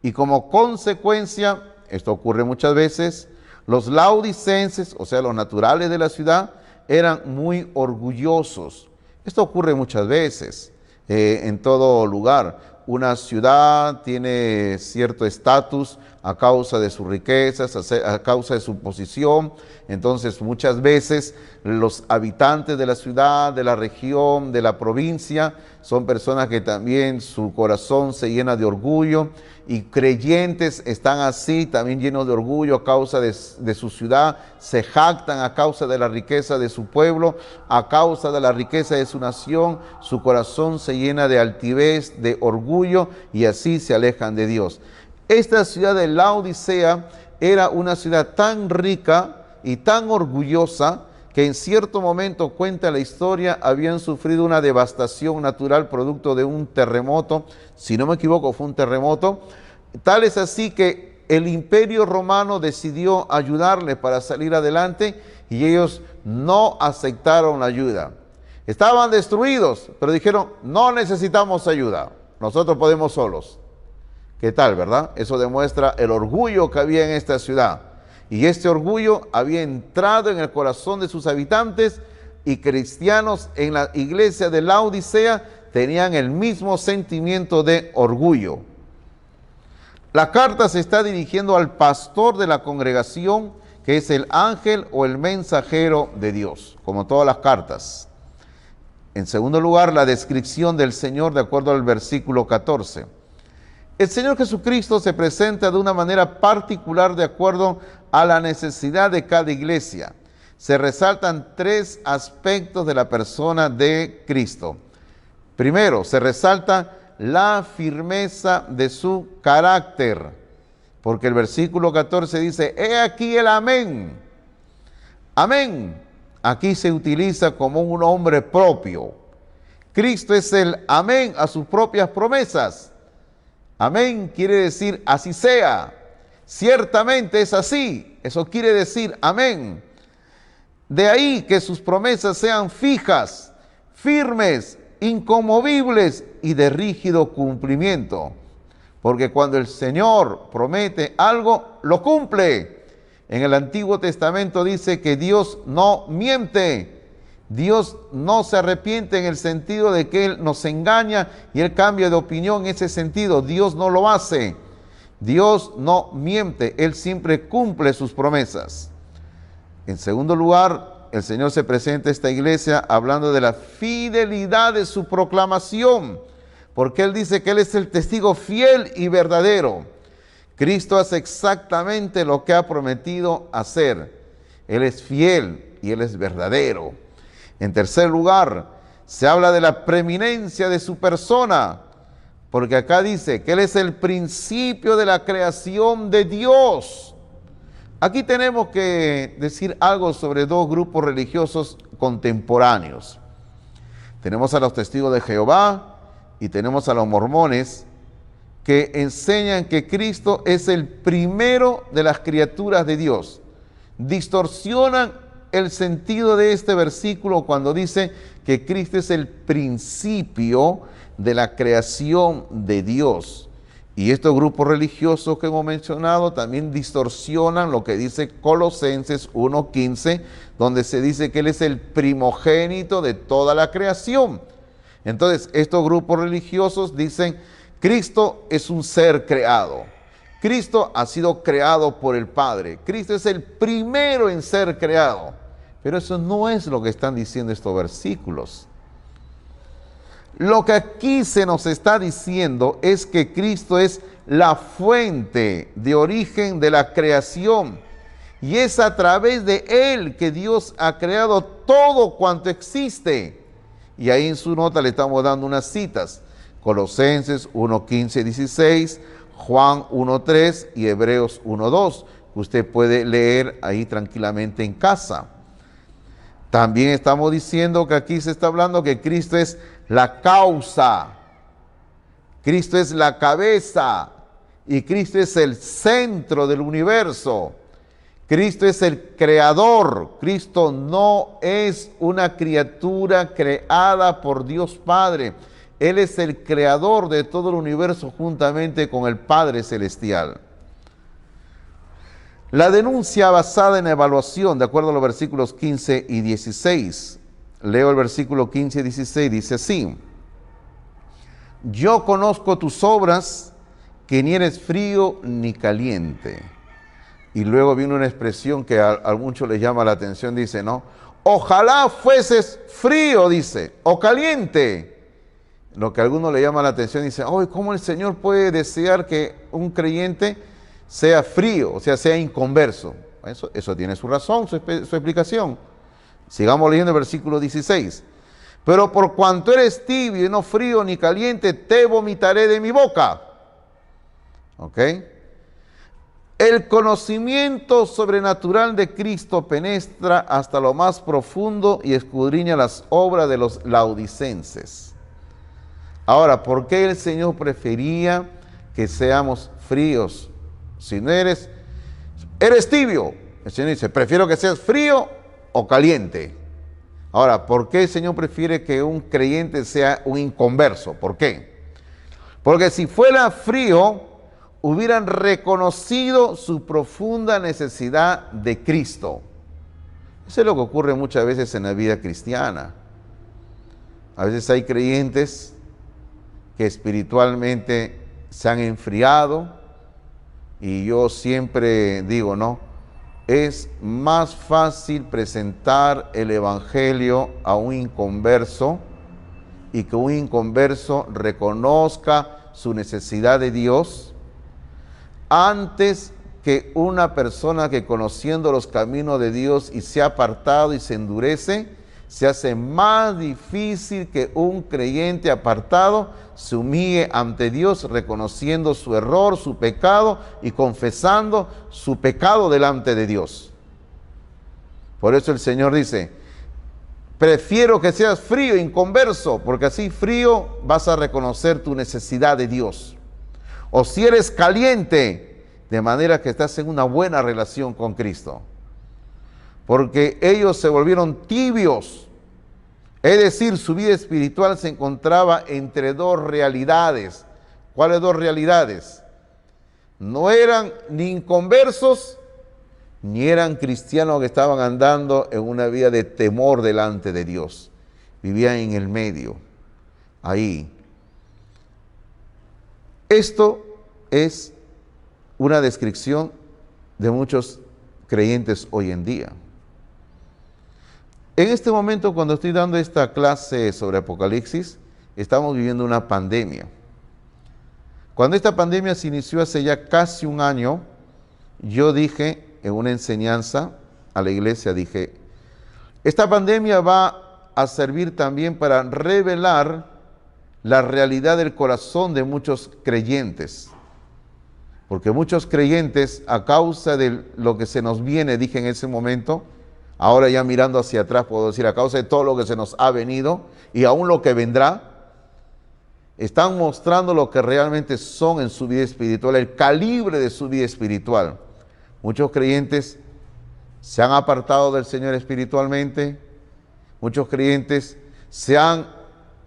Y como consecuencia, esto ocurre muchas veces, los laodicenses, o sea, los naturales de la ciudad, eran muy orgullosos. Esto ocurre muchas veces en todo lugar. Una ciudad tiene cierto estatus a causa de sus riquezas, a causa de su posición. Entonces, muchas veces los habitantes de la ciudad, de la región, de la provincia, son personas que también su corazón se llena de orgullo, y creyentes están así, también llenos de orgullo a causa de su ciudad, se jactan a causa de la riqueza de su pueblo, a causa de la riqueza de su nación, su corazón se llena de altivez, de orgullo, y así se alejan de Dios. Esta ciudad de Laodicea era una ciudad tan rica y tan orgullosa que en cierto momento, cuenta la historia, habían sufrido una devastación natural producto de un terremoto. Si no me equivoco, fue un terremoto. Tal es así que el Imperio Romano decidió ayudarles para salir adelante, y ellos no aceptaron la ayuda. Estaban destruidos, pero dijeron, no necesitamos ayuda, nosotros podemos solos. ¿Qué tal, verdad? Eso demuestra el orgullo que había en esta ciudad. Y este orgullo había entrado en el corazón de sus habitantes, y cristianos en la iglesia de Laodicea tenían el mismo sentimiento de orgullo. La carta se está dirigiendo al pastor de la congregación, que es el ángel o el mensajero de Dios, como todas las cartas. En segundo lugar, la descripción del Señor de acuerdo al versículo 14. El Señor Jesucristo se presenta de una manera particular de acuerdo a la necesidad de cada iglesia. Se resaltan tres aspectos de la persona de Cristo. Primero, se resalta la firmeza de su carácter, porque el versículo 14 dice, he aquí el amén. Amén, aquí se utiliza como un nombre propio. Cristo es el amén a sus propias promesas. Amén quiere decir así sea, ciertamente es así, eso quiere decir amén. De ahí que sus promesas sean fijas, firmes, inconmovibles y de rígido cumplimiento. Porque cuando el Señor promete algo, lo cumple. En el Antiguo Testamento dice que Dios no miente. Dios no se arrepiente en el sentido de que Él nos engaña y Él cambia de opinión en ese sentido. Dios no lo hace. Dios no miente. Él siempre cumple sus promesas. En segundo lugar, el Señor se presenta a esta iglesia hablando de la fidelidad de su proclamación, porque Él dice que Él es el testigo fiel y verdadero. Cristo hace exactamente lo que ha prometido hacer. Él es fiel y Él es verdadero. En tercer lugar, se habla de la preeminencia de su persona, porque acá dice que Él es el principio de la creación de Dios. Aquí tenemos que decir algo sobre dos grupos religiosos contemporáneos. Tenemos a los testigos de Jehová y tenemos a los mormones, que enseñan que Cristo es el primero de las criaturas de Dios. Distorsionan el sentido de este versículo cuando dice que Cristo es el principio de la creación de Dios. Y estos grupos religiosos que hemos mencionado también distorsionan lo que dice Colosenses 1:15, donde se dice que Él es el primogénito de toda la creación. Entonces, estos grupos religiosos dicen, Cristo es un ser creado. Cristo ha sido creado por el Padre. Cristo es el primero en ser creado. Pero eso no es lo que están diciendo estos versículos. Lo que aquí se nos está diciendo es que Cristo es la fuente de origen de la creación. Y es a través de Él que Dios ha creado todo cuanto existe. Y ahí en su nota le estamos dando unas citas. Colosenses 1:15-16, Juan 1:3 y Hebreos 1:2. Usted puede leer ahí tranquilamente en casa. También estamos diciendo que aquí se está hablando que Cristo es la causa, Cristo es la cabeza y Cristo es el centro del universo. Cristo es el creador. Cristo no es una criatura creada por Dios Padre. Él es el creador de todo el universo juntamente con el Padre Celestial. La denuncia basada en la evaluación, de acuerdo a los versículos 15 y 16. Leo el versículo 15 y 16, dice así: yo conozco tus obras, que ni eres frío ni caliente. Y luego viene una expresión que a muchos les llama la atención, dice, ¿no? Ojalá fueses frío, dice, o caliente. Lo que a algunos le llama la atención, dice, oh, ¿cómo el Señor puede desear que un creyente sea frío, o sea inconverso? Eso tiene su razón, su explicación. Sigamos leyendo el versículo 16. Pero por cuanto eres tibio y no frío ni caliente, te vomitaré de mi boca. ¿Ok? El conocimiento sobrenatural de Cristo penetra hasta lo más profundo y escudriña las obras de los laodicenses. Ahora, ¿por qué el Señor prefería que seamos fríos? Si no eres tibio, el Señor dice, prefiero que seas frío o caliente. Ahora, ¿por qué el Señor prefiere que un creyente sea un inconverso? ¿Por qué? Porque si fuera frío, hubieran reconocido su profunda necesidad de Cristo. Eso es lo que ocurre muchas veces en la vida cristiana. A veces hay creyentes que espiritualmente se han enfriado, y yo siempre digo, ¿no? Es más fácil presentar el evangelio a un inconverso y que un inconverso reconozca su necesidad de Dios antes que una persona que, conociendo los caminos de Dios y se ha apartado y se endurece. Se hace más difícil que un creyente apartado se humille ante Dios, reconociendo su error, su pecado y confesando su pecado delante de Dios. Por eso el Señor dice, prefiero que seas frío, inconverso, porque así frío vas a reconocer tu necesidad de Dios. O si eres caliente, de manera que estás en una buena relación con Cristo. Porque ellos se volvieron tibios. Es decir, su vida espiritual se encontraba entre dos realidades. ¿Cuáles dos realidades? No eran ni inconversos, ni eran cristianos que estaban andando en una vida de temor delante de Dios. Vivían en el medio, ahí. Esto es una descripción de muchos creyentes hoy en día. En este momento, cuando estoy dando esta clase sobre Apocalipsis, estamos viviendo una pandemia. Cuando esta pandemia se inició hace ya casi un año, yo dije en una enseñanza a la iglesia, dije, esta pandemia va a servir también para revelar la realidad del corazón de muchos creyentes. Porque muchos creyentes, a causa de lo que se nos viene, dije en ese momento, ahora ya mirando hacia atrás puedo decir, a causa de todo lo que se nos ha venido y aún lo que vendrá, están mostrando lo que realmente son en su vida espiritual, el calibre de su vida espiritual. Muchos creyentes se han apartado del Señor espiritualmente, muchos creyentes se han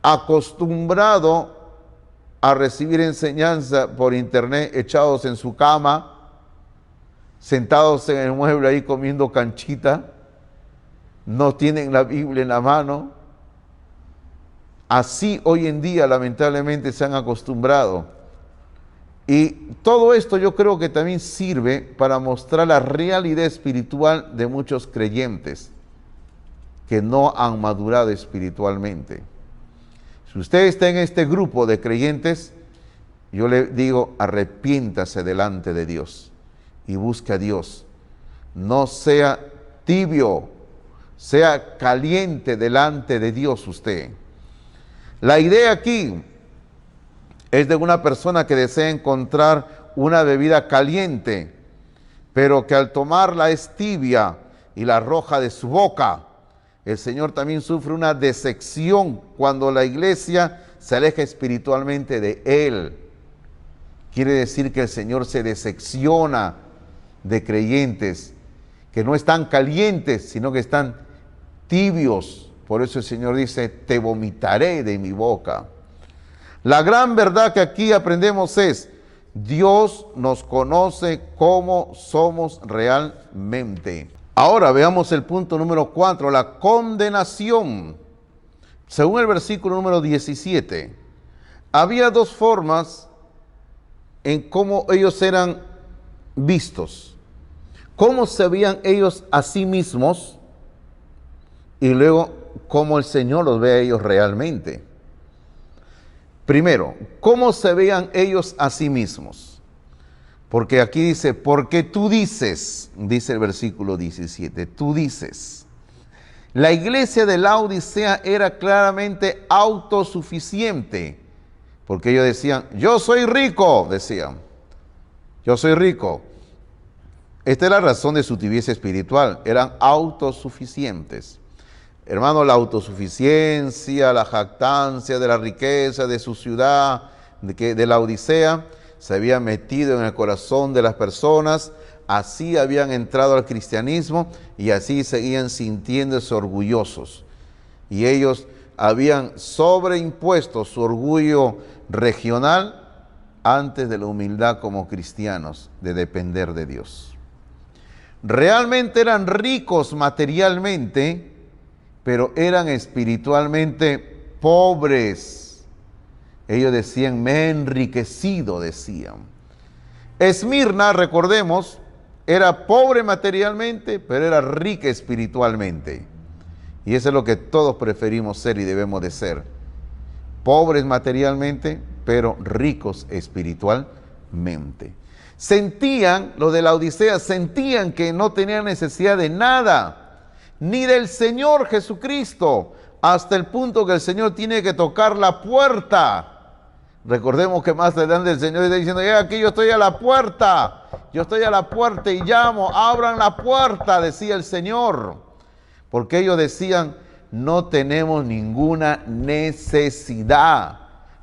acostumbrado a recibir enseñanza por internet, echados en su cama, sentados en el mueble ahí comiendo canchita, no tienen la Biblia en la mano. Así hoy en día lamentablemente se han acostumbrado. Y todo esto yo creo que también sirve para mostrar la realidad espiritual de muchos creyentes que no han madurado espiritualmente. Si usted está en este grupo de creyentes, yo le digo, arrepiéntase delante de Dios y busque a Dios. No sea tibio, sea caliente delante de Dios usted. La idea aquí es de una persona que desea encontrar una bebida caliente, pero que al tomarla es tibia y la arroja de su boca. El Señor también sufre una decepción cuando la iglesia se aleja espiritualmente de Él. Quiere decir que el Señor se decepciona de creyentes que no están calientes, sino que están tibios. Por eso el Señor dice, te vomitaré de mi boca. La gran verdad que aquí aprendemos es, Dios nos conoce como somos realmente. Ahora veamos el punto número 4, la condenación. Según el versículo número 17, había dos formas en cómo ellos eran vistos. Cómo se veían ellos a sí mismos y luego cómo el Señor los ve a ellos realmente. Primero, cómo se veían ellos a sí mismos. Porque aquí dice, porque tú dices, dice el versículo 17, tú dices. La iglesia de Laodicea era claramente autosuficiente, porque ellos decían, yo soy rico, decían, yo soy rico. Esta es la razón de su tibieza espiritual, eran autosuficientes. Hermano, la autosuficiencia, la jactancia de la riqueza de su ciudad, de Laodicea, se había metido en el corazón de las personas, así habían entrado al cristianismo y así seguían sintiéndose orgullosos. Y ellos habían sobreimpuesto su orgullo regional antes de la humildad como cristianos, de depender de Dios. Realmente eran ricos materialmente, pero eran espiritualmente pobres. Ellos decían, me he enriquecido, decían. Esmirna, recordemos, era pobre materialmente, pero era rica espiritualmente. Y eso es lo que todos preferimos ser y debemos de ser. Pobres materialmente, pero ricos espiritualmente. Sentían, los de la Odisea, sentían que no tenían necesidad de nada, ni del Señor Jesucristo, hasta el punto que el Señor tiene que tocar la puerta. Recordemos que más adelante el Señor está diciendo, aquí yo estoy a la puerta y llamo, abran la puerta, decía el Señor. Porque ellos decían, no tenemos ninguna necesidad.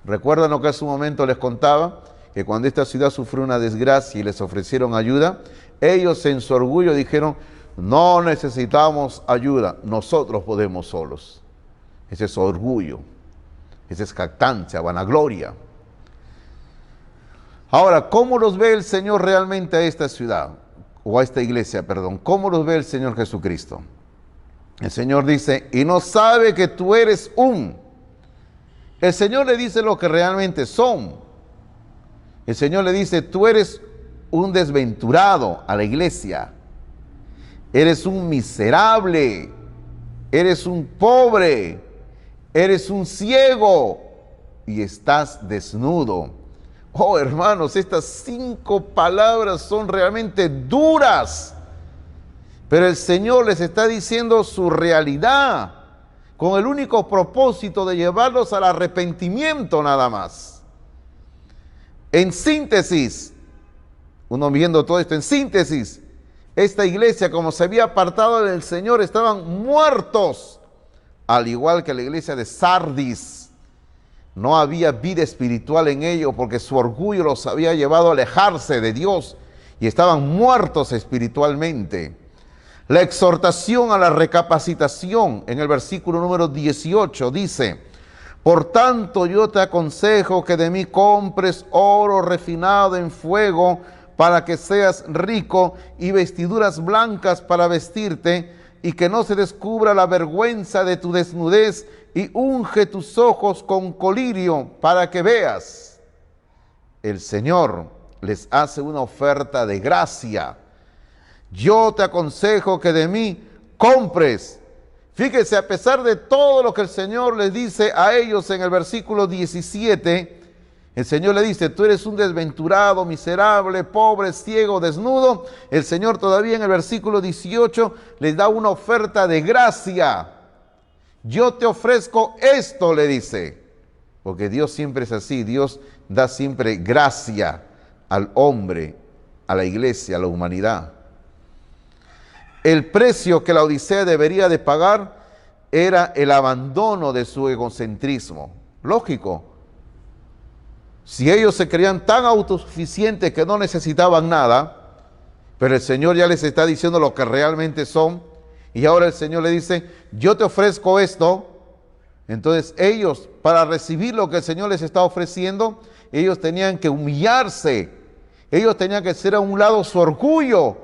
¿Recuerdan lo que hace un momento les contaba? Que cuando esta ciudad sufrió una desgracia y les ofrecieron ayuda, ellos en su orgullo dijeron, no necesitamos ayuda, nosotros podemos solos. Ese es orgullo, esa es jactancia, vanagloria. Ahora, ¿cómo los ve el Señor realmente a esta ciudad? O a esta iglesia, perdón. ¿Cómo los ve el Señor Jesucristo? El Señor dice, y no sabe que tú eres un. El Señor le dice lo que realmente son. El Señor le dice, tú eres un desventurado a la iglesia. Eres un miserable. Eres un pobre. Eres un ciego y estás desnudo. Oh, hermanos, estas 5 palabras son realmente duras Pero el Señor les está diciendo su realidad, con el único propósito de llevarlos al arrepentimiento nada más. En síntesis, uno viendo todo esto, en síntesis, esta iglesia, como se había apartado del Señor, estaban muertos, al igual que la iglesia de Sardis. No había vida espiritual en ellos porque su orgullo los había llevado a alejarse de Dios y estaban muertos espiritualmente. La exhortación a la recapacitación en el versículo número 18 dice: por tanto yo te aconsejo que de mí compres oro refinado en fuego para que seas rico, y vestiduras blancas para vestirte, y que no se descubra la vergüenza de tu desnudez, y unge tus ojos con colirio para que veas. El Señor les hace una oferta de gracia. Yo te aconsejo que de mí compres. Fíjese, a pesar de todo lo que el Señor les dice a ellos en el versículo 17, el Señor le dice: tú eres un desventurado, miserable, pobre, ciego, desnudo. El Señor todavía en el versículo 18 les da una oferta de gracia. Yo te ofrezco esto, le dice. Porque Dios siempre es así. Dios da siempre gracia al hombre, a la iglesia, a la humanidad. El precio que la Odisea debería de pagar era el abandono de su egocentrismo. Lógico. Si ellos se creían tan autosuficientes que no necesitaban nada, pero el Señor ya les está diciendo lo que realmente son, y ahora el Señor le dice: yo te ofrezco esto. Entonces ellos, para recibir lo que el Señor les está ofreciendo, ellos tenían que humillarse, ellos tenían que hacer a un lado su orgullo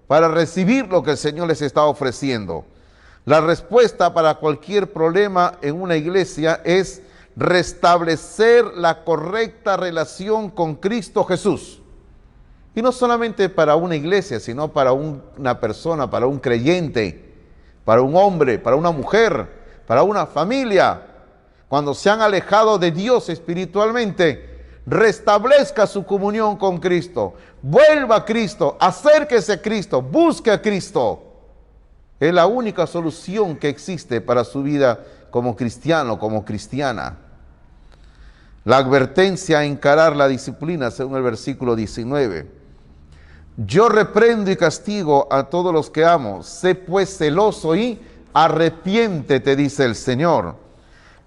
para recibir lo que el Señor les está ofreciendo. La respuesta para cualquier problema en una iglesia es restablecer la correcta relación con Cristo Jesús. Y no solamente para una iglesia, sino para una persona, para un creyente, para un hombre, para una mujer, para una familia. Cuando se han alejado de Dios espiritualmente, restablezca su comunión con Cristo, vuelva a Cristo, acérquese a Cristo, busque a Cristo. Es la única solución que existe para su vida como cristiano, como cristiana. La advertencia a encarar la disciplina, según el versículo 19. Yo reprendo y castigo a todos los que amo. Sé pues celoso y arrepiéntete, dice el Señor.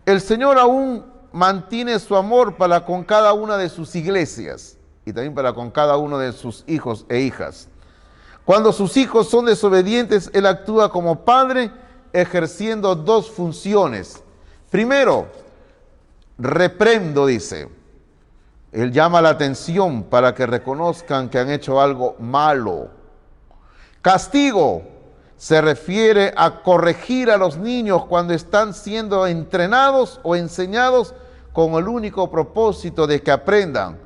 El Señor aún mantiene su amor para con cada una de sus iglesias y también para con cada uno de sus hijos e hijas. Cuando sus hijos son desobedientes, Él actúa como padre, ejerciendo dos funciones. Primero, reprendo, dice. Él llama la atención para que reconozcan que han hecho algo malo. Castigo se refiere a corregir a los niños cuando están siendo entrenados o enseñados con el único propósito de que aprendan.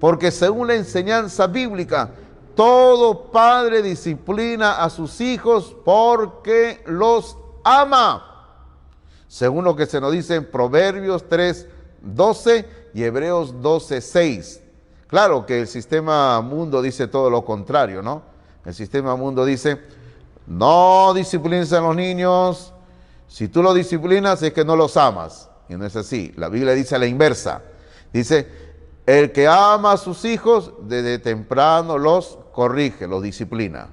Porque según la enseñanza bíblica, todo padre disciplina a sus hijos porque los ama. Según lo que se nos dice en Proverbios 3:12 y Hebreos 12:6. Claro que el sistema mundo dice todo lo contrario, ¿no? El sistema mundo dice: no disciplines a los niños. Si tú los disciplinas es que no los amas. Y no es así. La Biblia dice a la inversa. Dice: el que ama a sus hijos desde temprano los corrige, los disciplina.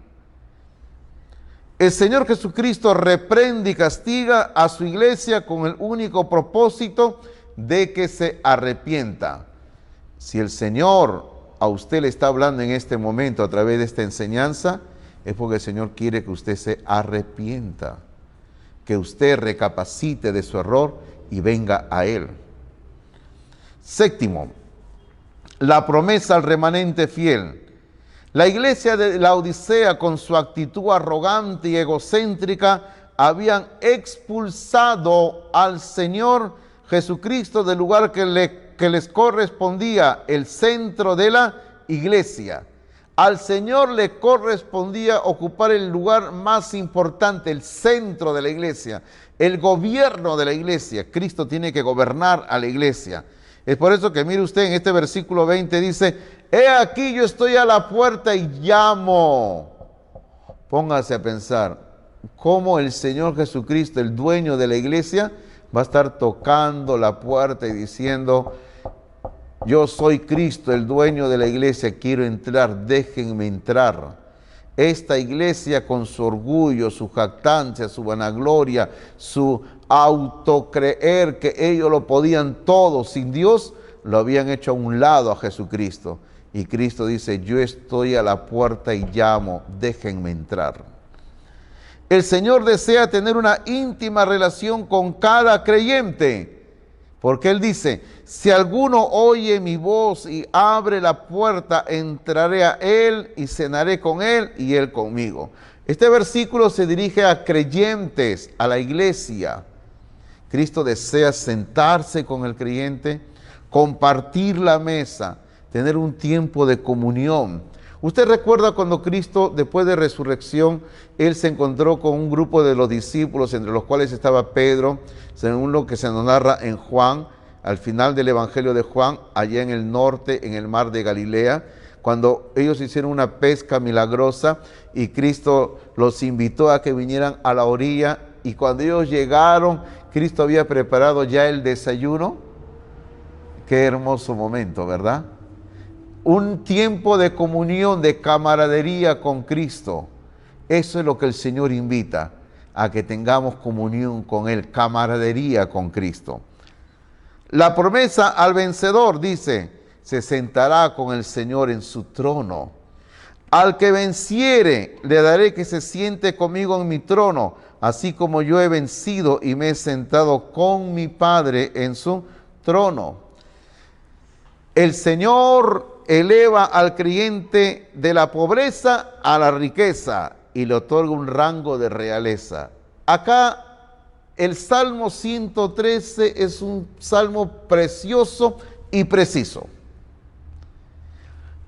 El Señor Jesucristo reprende y castiga a su iglesia con el único propósito de que se arrepienta. Si el Señor a usted le está hablando en este momento a través de esta enseñanza, es porque el Señor quiere que usted se arrepienta, que usted recapacite de su error y venga a Él. Séptimo, la promesa al remanente fiel. La iglesia de la Odisea, con su actitud arrogante y egocéntrica, habían expulsado al Señor Jesucristo del lugar que les correspondía, el centro de la iglesia. Al Señor le correspondía ocupar el lugar más importante, el centro de la iglesia, el gobierno de la iglesia. Cristo tiene que gobernar a la iglesia. Es por eso que mire usted en este versículo 20 dice: he aquí yo estoy a la puerta y llamo. póngase a pensar cómo el Señor Jesucristo, el dueño de la iglesia, va a estar tocando la puerta y diciendo: yo soy Cristo, el dueño de la iglesia, quiero entrar, déjenme entrar. Esta iglesia, con su orgullo, su jactancia, su vanagloria, su autocreer que ellos lo podían todo sin Dios, lo habían hecho a un lado a Jesucristo. Y Cristo dice: yo estoy a la puerta y llamo, déjenme entrar. El Señor desea tener una íntima relación con cada creyente, porque Él dice: si alguno oye mi voz y abre la puerta, entraré a Él y cenaré con Él y Él conmigo. Este versículo se dirige a creyentes, a la iglesia. Cristo desea sentarse con el creyente, compartir la mesa, tener un tiempo de comunión. Usted recuerda cuando Cristo, después de resurrección, Él se encontró con un grupo de los discípulos, entre los cuales estaba Pedro, según lo que se nos narra en Juan, al final del Evangelio de Juan, allá en el norte, en el mar de Galilea, cuando ellos hicieron una pesca milagrosa y Cristo los invitó a que vinieran a la orilla, y cuando ellos llegaron, Cristo había preparado ya el desayuno. Qué hermoso momento, ¿verdad? Un tiempo de comunión, de camaradería con Cristo. Eso es lo que el Señor invita, a que tengamos comunión con Él, camaradería con Cristo. La promesa al vencedor dice: se sentará con el Señor en su trono. Al que venciere, le daré que se siente conmigo en mi trono, así como yo he vencido y me he sentado con mi Padre en su trono. El Señor eleva al creyente de la pobreza a la riqueza y le otorga un rango de realeza. Acá el Salmo 113 es un salmo precioso y preciso.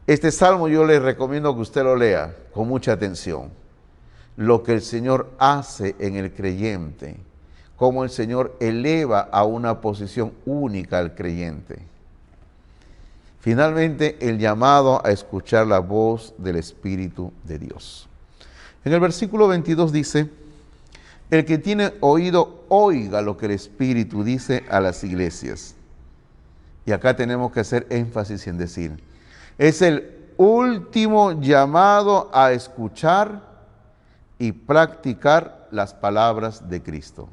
Este salmo yo le recomiendo que usted lo lea con mucha atención. Lo que el Señor hace en el creyente, cómo el Señor eleva a una posición única al creyente. Finalmente, el llamado a escuchar la voz del Espíritu de Dios. En el versículo 22 dice: el que tiene oído, oiga lo que el Espíritu dice a las iglesias. Y acá tenemos que hacer énfasis en decir: es el último llamado a escuchar y practicar las palabras de Cristo.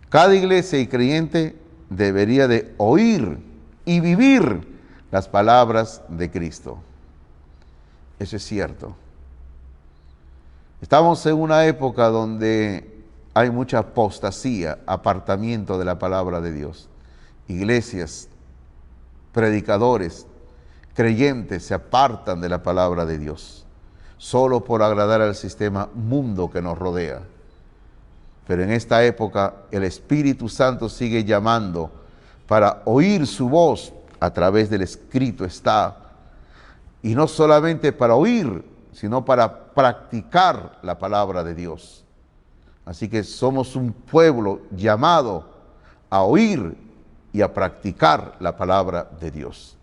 Cada iglesia y creyente debería de oír y vivir las palabras de Cristo. Eso es cierto. Estamos en una época donde hay mucha apostasía, apartamiento de la palabra de Dios. Iglesias, predicadores, creyentes se apartan de la palabra de Dios, solo por agradar al sistema mundo que nos rodea. Pero en esta época el Espíritu Santo sigue llamando para oír su voz a través del escrito está. Y no solamente para oír, sino para practicar la palabra de Dios. Así que somos un pueblo llamado a oír y a practicar la palabra de Dios.